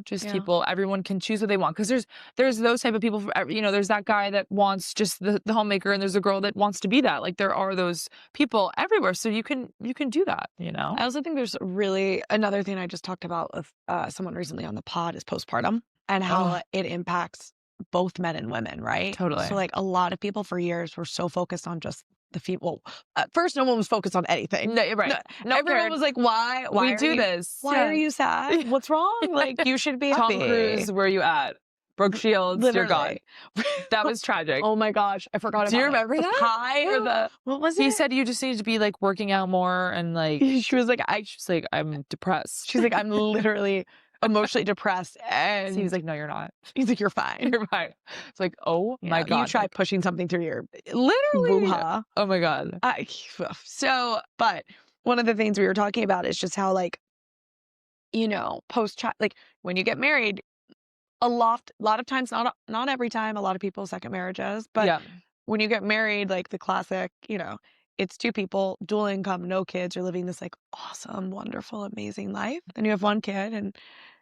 Speaker 2: Just everyone can choose what they want. Because there's those type of people, there's that guy that wants just the homemaker, and there's a girl that wants to be that. Like, there are those people everywhere. So you can do that,
Speaker 1: I also think there's really another thing I just talked about with someone recently on the pod is postpartum and how it impacts both men and women, right?
Speaker 2: Totally.
Speaker 1: So like a lot of people for years were so focused on just the female. At first, no one was focused on anything.
Speaker 2: No, right. No,
Speaker 1: everyone was like, "Why
Speaker 2: we do this?
Speaker 1: Why are you sad? What's wrong? Like, you should be happy."
Speaker 2: Tom Cruise, where you at? Brooke Shields,
Speaker 1: Literally.
Speaker 2: Dear God. That was tragic.
Speaker 1: Oh my gosh, I forgot about it.
Speaker 2: Do you remember
Speaker 1: the
Speaker 2: that?
Speaker 1: pie or the what was it?
Speaker 2: He said you just need to be like working out more, and like
Speaker 1: she was like,
Speaker 2: I'm depressed.
Speaker 1: She's like, I'm literally emotionally depressed, and
Speaker 2: so he's like, no, you're not.
Speaker 1: He's like, you're fine.
Speaker 2: You're fine. It's like, oh my God.
Speaker 1: You try pushing something through your
Speaker 2: literally
Speaker 1: woo-ha.
Speaker 2: Oh my God.
Speaker 1: But one of the things we were talking about is just how, like, post-child, like when you get married, a lot of times, not every time, a lot of people second marriages, but when you get married, like the classic, it's two people, dual income, no kids, you're living this like awesome, wonderful, amazing life. Then you have one kid, and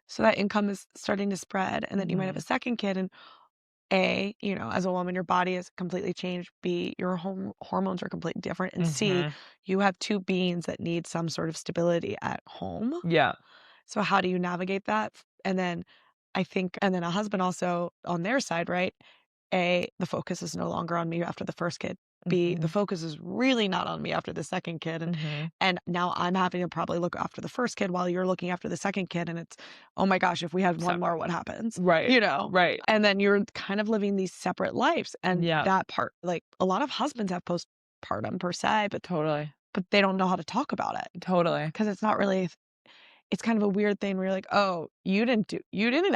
Speaker 1: so that income is starting to spread, and then you might have a second kid, and A, as a woman, your body has completely changed. B, your hormones are completely different. And C, you have two beings that need some sort of stability at home.
Speaker 2: Yeah.
Speaker 1: So how do you navigate that? And then and then a husband also on their side, right? A, the focus is no longer on me after the first kid. B, the focus is really not on me after the second kid. And now I'm having to probably look after the first kid while you're looking after the second kid. And it's, oh my gosh, if we had one more, what happens?
Speaker 2: Right.
Speaker 1: Right. And then you're kind of living these separate lives. And that part, like a lot of husbands have postpartum per se, but
Speaker 2: totally.
Speaker 1: But they don't know how to talk about it.
Speaker 2: Totally.
Speaker 1: Because it's not really, it's kind of a weird thing where you're like, oh, you didn't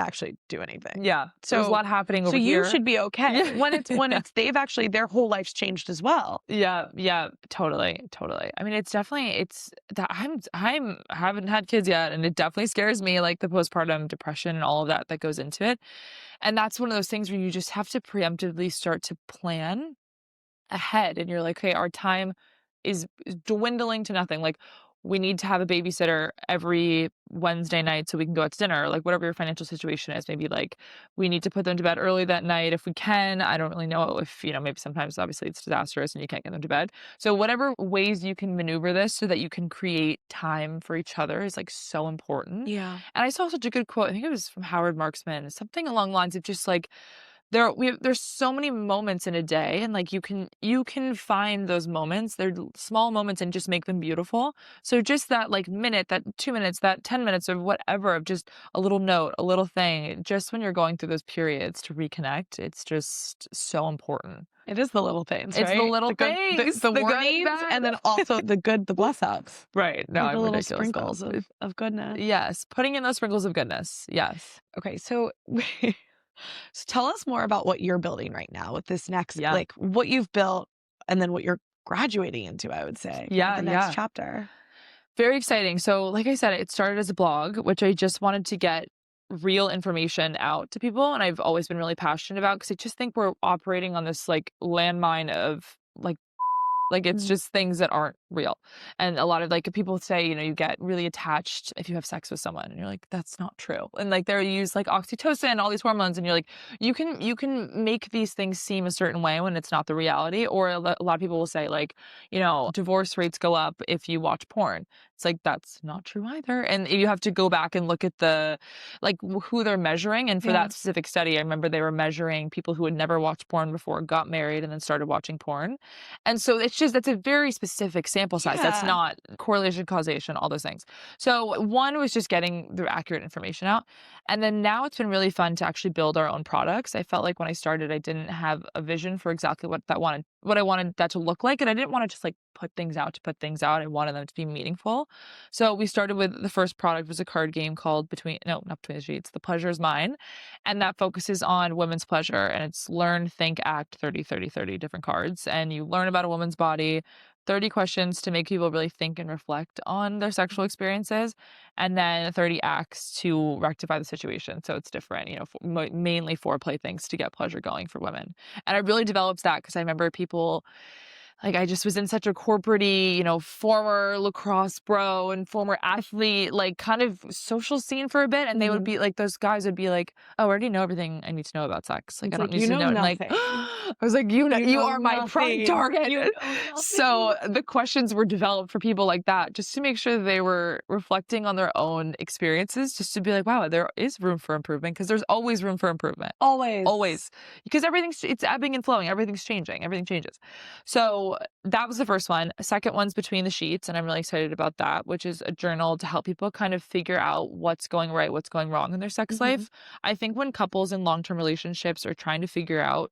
Speaker 1: actually do anything.
Speaker 2: Yeah.
Speaker 1: So
Speaker 2: there's a lot happening over
Speaker 1: here.
Speaker 2: So
Speaker 1: you should be okay. When it's they've actually, their whole life's changed as well.
Speaker 2: Yeah. Totally. I mean, it's definitely, that I haven't had kids yet, and it definitely scares me, like the postpartum depression and all of that goes into it. And that's one of those things where you just have to preemptively start to plan ahead, and you're like, okay, our time is dwindling to nothing. Like, we need to have a babysitter every Wednesday night so we can go out to dinner, like whatever your financial situation is. Maybe like we need to put them to bed early that night if we can. I don't really know if, maybe sometimes obviously it's disastrous and you can't get them to bed. So whatever ways you can maneuver this so that you can create time for each other is like so important.
Speaker 1: Yeah.
Speaker 2: And I saw such a good quote. I think it was from Howard Marksman, something along the lines of just like, there's so many moments in a day, and like you can find those moments. They're small moments and just make them beautiful. So just that like minute, that 2 minutes, that 10 minutes of whatever, of just a little note, a little thing, just when you're going through those periods to reconnect, it's just so important.
Speaker 1: It is the little things,
Speaker 2: It's
Speaker 1: right?
Speaker 2: the little things,
Speaker 1: the warnings, and then also the bless ups.
Speaker 2: Right. No,
Speaker 1: like
Speaker 2: I'm
Speaker 1: the little
Speaker 2: ridiculous,
Speaker 1: sprinkles of goodness.
Speaker 2: Yes. Putting in those sprinkles of goodness. Yes.
Speaker 1: Okay. So tell us more about what you're building right now with this next, like what you've built, and then what you're graduating into, I would say. The next chapter.
Speaker 2: Very exciting. So like I said, it started as a blog, which I just wanted to get real information out to people. And I've always been really passionate about, because I just think we're operating on this like landmine of like it's just things that aren't real. And a lot of like people say, you get really attached if you have sex with someone, and you're like, that's not true. And like they use like oxytocin, all these hormones, and you're like, you can make these things seem a certain way when it's not the reality. Or a lot of people will say like, divorce rates go up if you watch porn. It's like, that's not true either. And you have to go back and look at who they're measuring. And for that specific study, I remember they were measuring people who had never watched porn before, got married, and then started watching porn. And so that's a very specific sample size. That's not correlation, causation, all those things. So one was just getting the accurate information out. And then now it's been really fun to actually build our own products. I felt like when I started, I didn't have a vision for exactly what I wanted that to look like. And I didn't want to just like put things out to put things out. I wanted them to be meaningful. So we started with, the first product was a card game called not Between the Sheets, The Pleasure Is Mine. And that focuses on women's pleasure. And it's learn, think, act, 30, 30, 30 different cards. And you learn about a woman's body, 30 questions to make people really think and reflect on their sexual experiences, and then 30 acts to rectify the situation. So it's different, mainly foreplay things to get pleasure going for women. And I really developed that because I remember people like I just was in such a corporate-y, former lacrosse bro and former athlete, like kind of social scene for a bit. And they would be like, those guys would be like, oh, I already know everything I need to know about sex. Like,
Speaker 1: It's
Speaker 2: I don't
Speaker 1: like,
Speaker 2: need
Speaker 1: you
Speaker 2: to
Speaker 1: know
Speaker 2: know. And like,
Speaker 1: nothing.
Speaker 2: I was like, you
Speaker 1: know
Speaker 2: are my prime
Speaker 1: nothing.
Speaker 2: target.
Speaker 1: You know nothing.
Speaker 2: So the questions were developed for people like that, just to make sure that they were reflecting on their own experiences, just to be like, wow, there is room for improvement, because there's always room for improvement. Always. Because it's ebbing and flowing. Everything's changing. Everything changes. So that was the first one. Second one's Between the Sheets, and I'm really excited about that, which is a journal to help people kind of figure out what's going right, what's going wrong in their sex life. I think when couples in long-term relationships are trying to figure out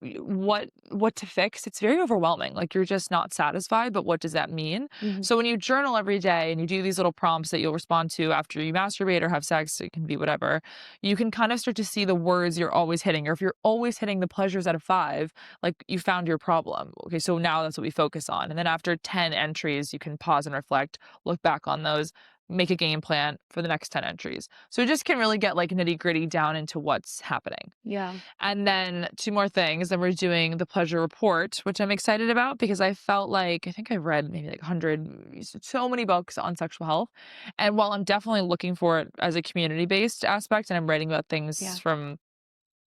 Speaker 2: what to fix, it's very overwhelming. Like, you're just not satisfied, but what does that mean? So when you journal every day and you do these little prompts that you'll respond to after you masturbate or have sex, it can be whatever, you can kind of start to see the words you're always hitting. Or if you're always hitting the pleasures out of 5, like, you found your problem. Okay, so now that's what we focus on. And then after 10 entries, you can pause and reflect, look back on those, make a game plan for the next 10 entries. So it just can really get like nitty-gritty down into what's happening.
Speaker 1: Yeah.
Speaker 2: And then 2 more things. Then we're doing the pleasure report, which I'm excited about, because I felt like, I think I've read maybe like 100, so many books on sexual health. And while I'm definitely looking for it as a community-based aspect, and I'm writing about things from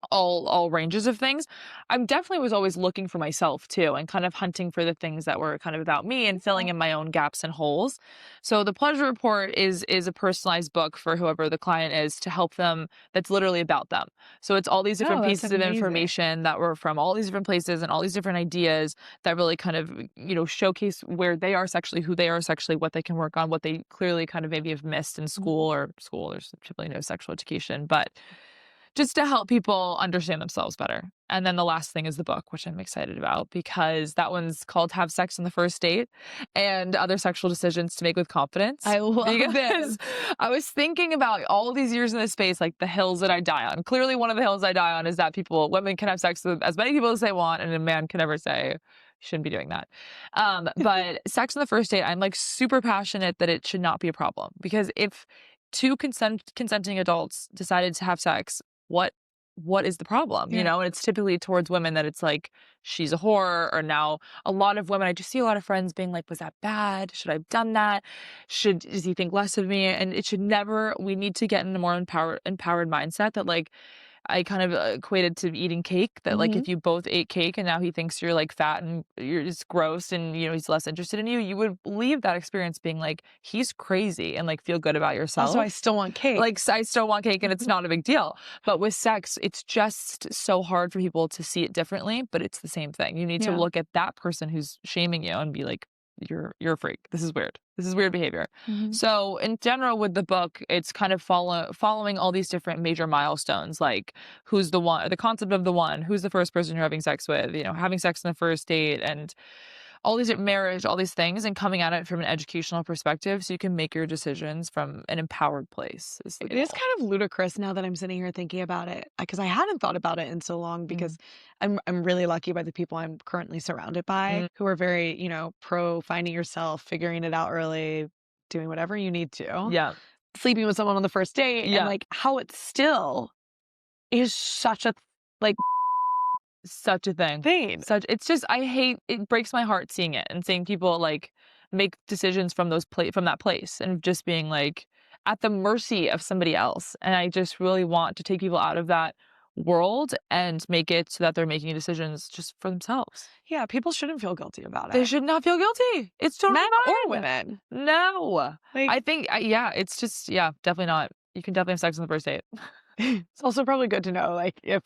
Speaker 2: all ranges of things, I'm definitely was always looking for myself too, and kind of hunting for the things that were kind of about me and filling in my own gaps and holes. So the pleasure report is a personalized book for whoever the client is, to help them, that's literally about them. So it's all these different
Speaker 1: that's
Speaker 2: pieces of
Speaker 1: amazing.
Speaker 2: information that were from all these different places and all these different ideas that really kind of, showcase where they are sexually, who they are sexually, what they can work on, what they clearly kind of maybe have missed in school. There's typically no sexual education, but just to help people understand themselves better. And then the last thing is the book, which I'm excited about, because that one's called Have Sex on the First Date and Other Sexual Decisions to Make with Confidence.
Speaker 1: I love this.
Speaker 2: I was thinking about all these years in this space, like the hills that I die on. Clearly, one of the hills I die on is that women can have sex with as many people as they want, and a man can never say, you shouldn't be doing that. But sex on the first date, I'm like super passionate that it should not be a problem. Because if 2 consenting adults decided to have sex, what is the problem? And it's typically towards women that it's like, she's a whore. Or now a lot of women, I just see a lot of friends being like, was that bad? Should I have done that? Does he think less of me? And it should never, we need to get in a more empowered mindset that, like, I kind of equated to eating cake, that like, if you both ate cake and now he thinks you're like fat and you're just gross and he's less interested in you, you would leave that experience being like, he's crazy, and like feel good about yourself.
Speaker 1: Also, I still want cake.
Speaker 2: Like, I still want cake, and it's not a big deal. But with sex, it's just so hard for people to see it differently, but it's the same thing. You need to look at that person who's shaming you and be like, you're a freak. This is weird. This is weird behavior. So in general, with the book, it's kind of following all these different major milestones, like who's the one, the concept of the one, who's the first person you're having sex with, having sex on the first date, and all these marriage, all these things, and coming at it from an educational perspective, so you can make your decisions from an empowered place.
Speaker 1: It is kind of ludicrous now that I'm sitting here thinking about it, because I hadn't thought about it in so long, because I'm really lucky by the people I'm currently surrounded by, who are very, pro finding yourself, figuring it out early, doing whatever you need to.
Speaker 2: Yeah.
Speaker 1: Sleeping with someone on the first date, and like how it still is such a
Speaker 2: such a thing. It's just, it breaks my heart seeing it and seeing people like make decisions from that place, and just being like at the mercy of somebody else. And I just really want to take people out of that world and make it so that they're making decisions just for themselves.
Speaker 1: Yeah, people shouldn't feel guilty about it.
Speaker 2: They should not feel guilty. It's totally
Speaker 1: men
Speaker 2: fine.
Speaker 1: or women.
Speaker 2: No.
Speaker 1: Like,
Speaker 2: I think, it's just, definitely not. You can definitely have sex on the first date.
Speaker 1: It's also probably good to know, like, if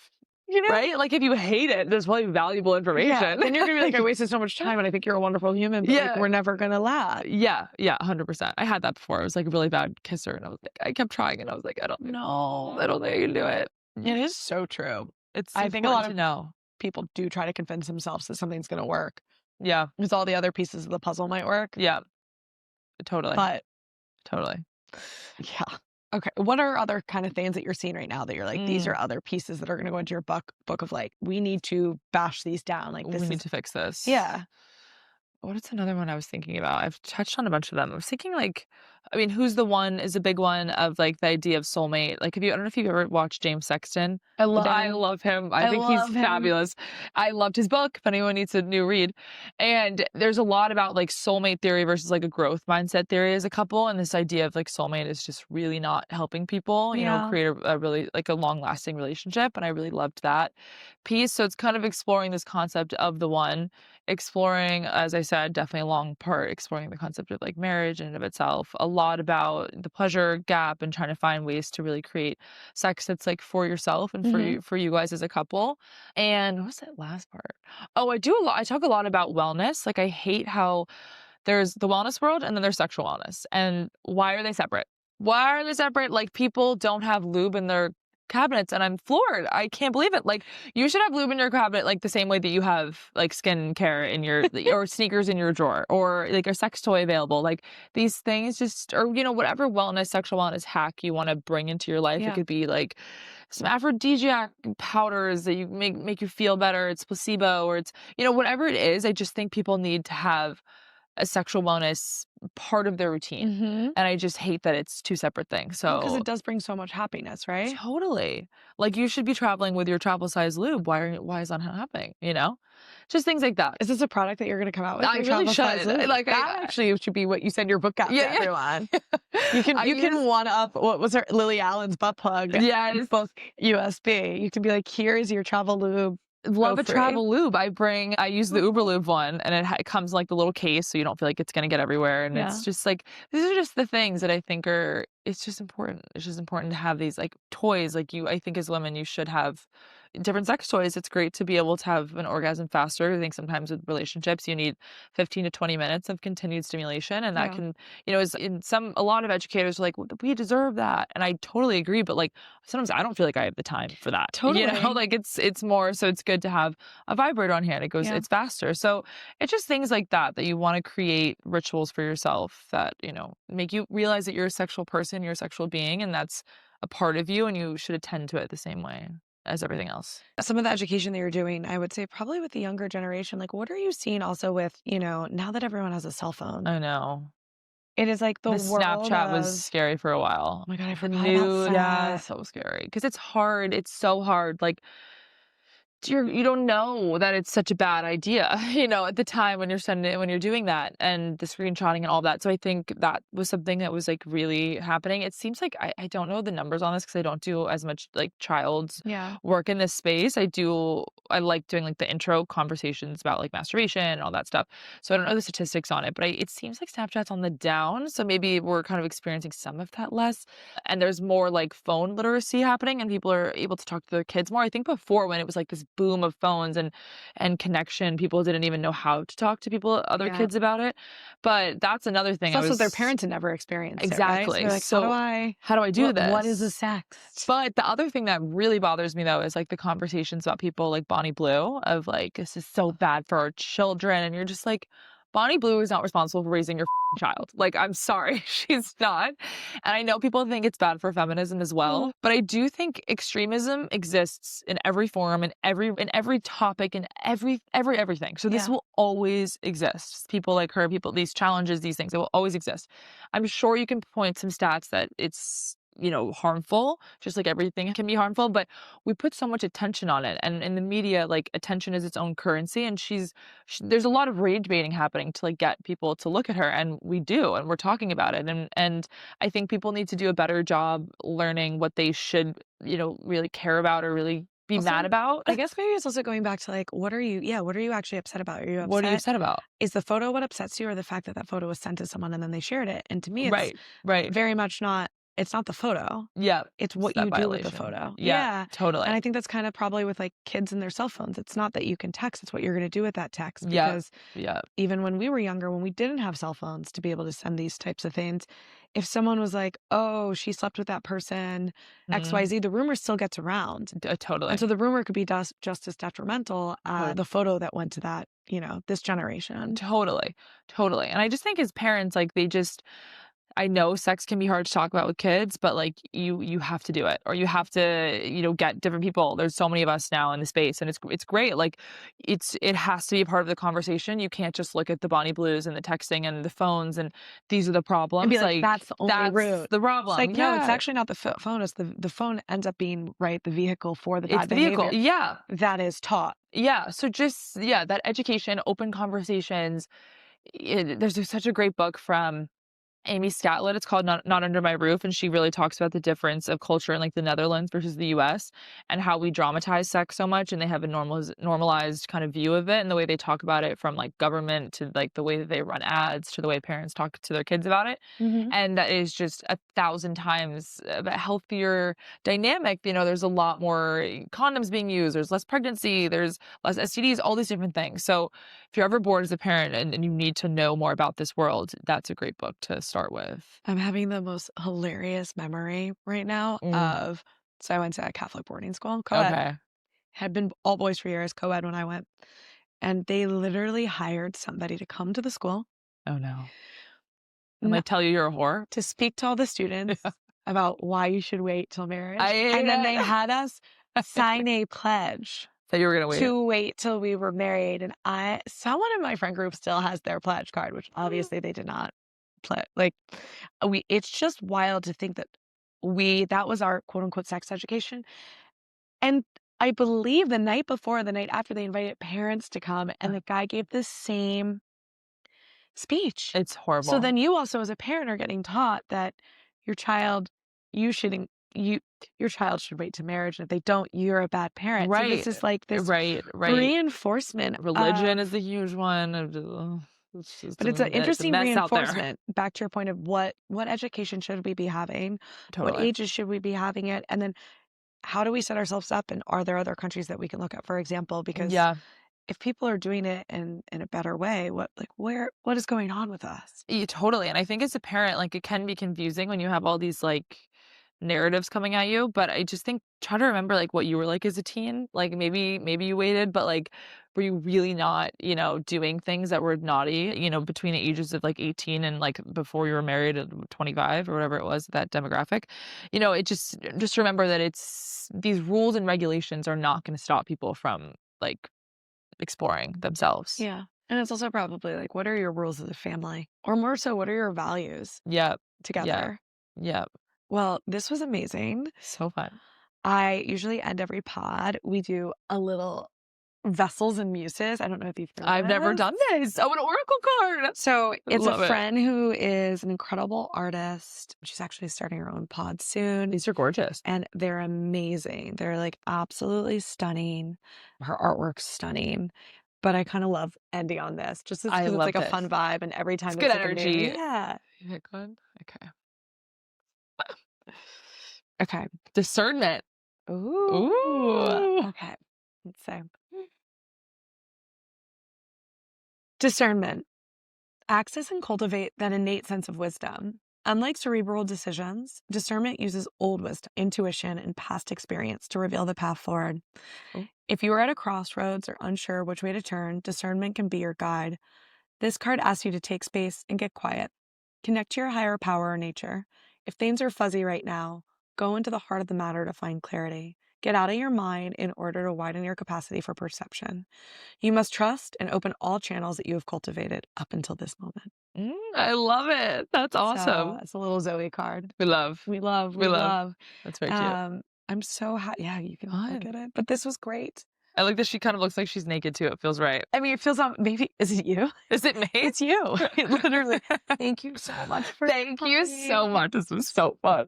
Speaker 2: right? Like, if you hate it, there's probably valuable information.
Speaker 1: Yeah, then you're gonna be like, I wasted so much time, and I think you're a wonderful human, but like, we're never gonna laugh.
Speaker 2: Yeah, 100%. I had that before. I was like a really bad kisser, and I was like, I kept trying, and I was like, I don't think I can do it.
Speaker 1: It is so true.
Speaker 2: I think a lot of
Speaker 1: people do try to convince themselves that something's gonna work.
Speaker 2: Yeah,
Speaker 1: because all the other pieces of the puzzle might work.
Speaker 2: Yeah, totally.
Speaker 1: But
Speaker 2: totally.
Speaker 1: Yeah. Okay. What are other kind of things that you're seeing right now that you're like, these are other pieces that are going to go into your book of like, we need to bash these down. Like,
Speaker 2: we need to fix this.
Speaker 1: Yeah.
Speaker 2: What is another one I was thinking about? I've touched on a bunch of them. I was thinking like I mean, Who's the One is a big one of like the idea of soulmate. Like, I don't know if you've ever watched James Sexton.
Speaker 1: I love
Speaker 2: I
Speaker 1: him.
Speaker 2: love him. I
Speaker 1: I
Speaker 2: think he's
Speaker 1: love him.
Speaker 2: fabulous. I loved his book, if anyone needs a new read. And there's a lot about like soulmate theory versus like a growth mindset theory as a couple. And this idea of like soulmate is just really not helping people, you know,
Speaker 1: Yeah.
Speaker 2: create a really like a long lasting relationship. And I really loved that piece. So it's kind of exploring this concept of the one, exploring, as I said, definitely a long part, exploring the concept of like marriage in and of itself, a lot about the pleasure gap and trying to find ways to really create sex that's like for yourself and for you guys as a couple. And what was that last part? Oh, I talk a lot about wellness. Like, I hate how there's the wellness world and then there's sexual wellness. And why are they separate? Why are they separate? Like, people don't have lube in their cabinets, and I'm floored. I can't believe it. Like, you should have lube in your cabinet like the same way that you have like skin care in your or sneakers in your drawer, or like a sex toy available. Like, these things just, or you know, whatever wellness, sexual wellness hack you want to bring into your life. It
Speaker 1: Yeah.
Speaker 2: could be like some aphrodisiac powders that you make you feel better. It's placebo, or it's, you know, whatever it is. I just think people need to have a sexual wellness part of their routine. And I just hate that it's two separate things. So
Speaker 1: because it does bring so much happiness, right?
Speaker 2: totally. Like, you should be traveling with your travel size lube. Why is that not happening? You know? Just things like that.
Speaker 1: Is this a product that you're going to come out with?
Speaker 2: I
Speaker 1: your
Speaker 2: really
Speaker 1: travel size
Speaker 2: should.
Speaker 1: lube?
Speaker 2: Like,
Speaker 1: that actually should be what you send your book out to
Speaker 2: Yeah, yeah.
Speaker 1: everyone. You can one up what was her Lily Allen's butt plug.
Speaker 2: Yes.
Speaker 1: Book USB. You can be like, here is your travel lube.
Speaker 2: Love
Speaker 1: Go
Speaker 2: a
Speaker 1: free.
Speaker 2: travel lube. I use the Uber lube one, and it comes in like the little case, so you don't feel like it's gonna get everywhere. And
Speaker 1: Yeah.
Speaker 2: it's just like, these are just the things that I think are. It's just important. It's just important to have these like toys. Like, I think as women, you should have different sex toys. It's great to be able to have an orgasm faster. I think sometimes with relationships, you need 15 to 20 minutes of continued stimulation, and that
Speaker 1: Yeah.
Speaker 2: can, you know, is a lot of educators are like, well, we deserve that, and I totally agree. But like, sometimes I don't feel like I have the time for that. You know,
Speaker 1: Totally.
Speaker 2: like it's more. So it's good to have a vibrator on hand. It goes,
Speaker 1: Yeah.
Speaker 2: it's faster. So it's just things like that you want to create rituals for yourself that, you know, make you realize that you're a sexual person, you're a sexual being, and that's a part of you, and you should attend to it the same way as everything else.
Speaker 1: Some of the education that you're doing, I would say probably with the younger generation, like what are you seeing also with, you know, now that everyone has a cell phone?
Speaker 2: I know.
Speaker 1: It is like the world
Speaker 2: Snapchat was
Speaker 1: of-
Speaker 2: scary for a while.
Speaker 1: Oh my God, I
Speaker 2: The
Speaker 1: forgot
Speaker 2: nude,
Speaker 1: about
Speaker 2: yeah,
Speaker 1: that.
Speaker 2: it's so scary because it's hard. It's so hard. Like, you don't know that it's such a bad idea, you know, at the time when you're doing that, and the screenshotting and all that. So I think that was something that was like really happening. It seems like I don't know the numbers on this because I don't do as much like child's
Speaker 1: Yeah.
Speaker 2: work in this space. I like doing like the intro conversations about like masturbation and all that stuff. So I don't know the statistics on it, but it seems like Snapchat's on the down. So maybe we're kind of experiencing some of that less. And there's more like phone literacy happening, and people are able to talk to their kids more. I think before, when it was like this boom of phones and connection, people didn't even know how to talk to other
Speaker 1: Yeah.
Speaker 2: kids about it. But that's another thing.
Speaker 1: It's also their parents had never experienced
Speaker 2: Exactly.
Speaker 1: it, right? So they're like,
Speaker 2: So
Speaker 1: how do I
Speaker 2: do this?
Speaker 1: What is a sex?
Speaker 2: But the other thing that really bothers me though is like the conversations about people like Bonnie Blue of like, this is so bad for our children, and you're just like, Bonnie Blue is not responsible for raising your child. Like, I'm sorry, she's not. And I know people think it's bad for feminism as well, but I do think extremism exists in every form, in every topic, in everything. So this
Speaker 1: Yeah.
Speaker 2: will always exist. People like her, these challenges, these things, they will always exist. I'm sure you can point some stats that it's, you know, harmful, just like everything can be harmful, but we put so much attention on it. And in the media, like, attention is its own currency, and there's a lot of rage baiting happening to like get people to look at her, and we do, and we're talking about it. And I think people need to do a better job learning what they should, you know, really care about or really be
Speaker 1: Also,
Speaker 2: mad about.
Speaker 1: I guess maybe it's also going back to like, what are you actually upset about? Are you upset?
Speaker 2: What are you upset about?
Speaker 1: Is the photo what upsets you, or the fact that photo was sent to someone and then they shared it? And to me, it's
Speaker 2: Right.
Speaker 1: very much not. It's not the photo.
Speaker 2: Yeah.
Speaker 1: It's what
Speaker 2: that
Speaker 1: you do with the
Speaker 2: violation.
Speaker 1: photo.
Speaker 2: Yeah, totally.
Speaker 1: And I think that's kind of probably with like kids and their cell phones. It's not that you can text, it's what you're going to do with that text.
Speaker 2: Yeah.
Speaker 1: Because
Speaker 2: Yeah.
Speaker 1: even when we were younger, when we didn't have cell phones to be able to send these types of things, if someone was like, oh, she slept with that person, XYZ, the rumor still gets around.
Speaker 2: Totally.
Speaker 1: And so the rumor could be just as detrimental as the photo that went to that, you know, this generation.
Speaker 2: Totally. And I just think as parents, like, I know sex can be hard to talk about with kids, but like you have to do it, or you have to, get different people. There's so many of us now in the space, and it's great. Like it has to be a part of the conversation. You can't just look at the Bonnie Blues and the texting and the phones and these are the
Speaker 1: And be
Speaker 2: problems.
Speaker 1: like, that's the only route.
Speaker 2: The
Speaker 1: It's
Speaker 2: problem.
Speaker 1: like, no, it's
Speaker 2: Yeah.
Speaker 1: actually not the phone. It's the phone ends up being, right, the vehicle for the
Speaker 2: It's
Speaker 1: bad
Speaker 2: the vehicle.
Speaker 1: behavior
Speaker 2: Yeah.
Speaker 1: that is taught.
Speaker 2: Yeah. So just, that education, open conversations. There's such a great book from Amy Scatlett. It's called Not Under My Roof, and she really talks about the difference of culture in like the Netherlands versus the US, and how we dramatize sex so much, and they have a normalized kind of view of it, and the way they talk about it, from like government to like the way that they run ads to the way parents talk to their kids about it.
Speaker 1: Mhm.
Speaker 2: And that is just 1,000 times a healthier dynamic. There's a lot more condoms being used, there's less pregnancy, there's less STDs, all these different things. So if you're ever bored as a parent and you need to know more about this world, that's a great book to start with.
Speaker 1: I'm having the most hilarious memory right now of, so I went to a Catholic boarding school, co-ed.
Speaker 2: Okay.
Speaker 1: Had been all boys for years, co-ed when I went. And they literally hired somebody to come to the school.
Speaker 2: Oh no. And like tell you you're a whore?
Speaker 1: To speak to all the students about why you should wait till marriage. And then they had us sign a pledge
Speaker 2: that you were gonna wait
Speaker 1: to wait till we were married. And someone in my friend group still has their pledge card, which obviously they did not play. Like it's just wild to think that that was our quote unquote sex education. And I believe the night before, the night after, they invited parents to come, and the guy gave the same speech.
Speaker 2: It's horrible.
Speaker 1: So then you also, as a parent, are getting taught that your child should wait to marriage, and if they don't, you're a bad parent.
Speaker 2: Right.
Speaker 1: So this is like this
Speaker 2: right.
Speaker 1: reinforcement.
Speaker 2: Religion is a huge one.
Speaker 1: But it's an interesting reinforcement. Back to your point of what education should we be having?
Speaker 2: Totally.
Speaker 1: What ages should we be having it? And then how do we set ourselves up? And are there other countries that we can look at, for example? Because if people are doing it in a better way, what is going on with us?
Speaker 2: Yeah, totally. And I think as a parent, like, it can be confusing when you have all these like narratives coming at you. But I just think, try to remember like what you were like as a teen. Like maybe you waited, but like, were you really not, doing things that were naughty, between the ages of like 18 and like before you were married at 25 or whatever it was, that demographic? It just remember that these rules and regulations are not going to stop people from like exploring themselves.
Speaker 1: Yeah. And it's also probably like, what are your rules as a family? Or more so, what are your values?
Speaker 2: Yeah.
Speaker 1: Together.
Speaker 2: Yeah.
Speaker 1: Well, this was amazing.
Speaker 2: So fun.
Speaker 1: I usually end every pod. We do a little vessels and muses. I don't know if you've heard
Speaker 2: I've never done this. Oh, an oracle card.
Speaker 1: So it's
Speaker 2: Love
Speaker 1: a
Speaker 2: it.
Speaker 1: friend who is an incredible artist. She's actually starting her own pod soon.
Speaker 2: These are gorgeous.
Speaker 1: And they're amazing. They're like absolutely stunning. Her artwork's stunning. But I kind of love ending on this just because it's like a fun vibe. And every time
Speaker 2: it's good
Speaker 1: like
Speaker 2: energy.
Speaker 1: Yeah.
Speaker 2: Good. Okay.
Speaker 1: Okay.
Speaker 2: Discernment.
Speaker 1: Ooh. Okay. Let's say. Discernment. Access and cultivate that innate sense of wisdom. Unlike cerebral decisions, discernment uses old wisdom, intuition, and past experience to reveal the path forward.
Speaker 2: Oh.
Speaker 1: If you are at a crossroads or unsure which way to turn, discernment can be your guide. This card asks you to take space and get quiet. Connect to your higher power or nature. If things are fuzzy right now, go into the heart of the matter to find clarity. Get out of your mind in order to widen your capacity for perception. You must trust and open all channels that you have cultivated up until this moment.
Speaker 2: I love it. That's awesome.
Speaker 1: So, it's a little Zoe card.
Speaker 2: We love.
Speaker 1: That's
Speaker 2: very cute.
Speaker 1: I'm so happy. Yeah, you can look at it. But this was great.
Speaker 2: I like that she kind of looks like she's naked too. It feels right.
Speaker 1: I mean, it feels maybe. Is it you?
Speaker 2: Is it me?
Speaker 1: It's you. Literally. Thank you so much for.
Speaker 2: Thank you so much. This was so fun.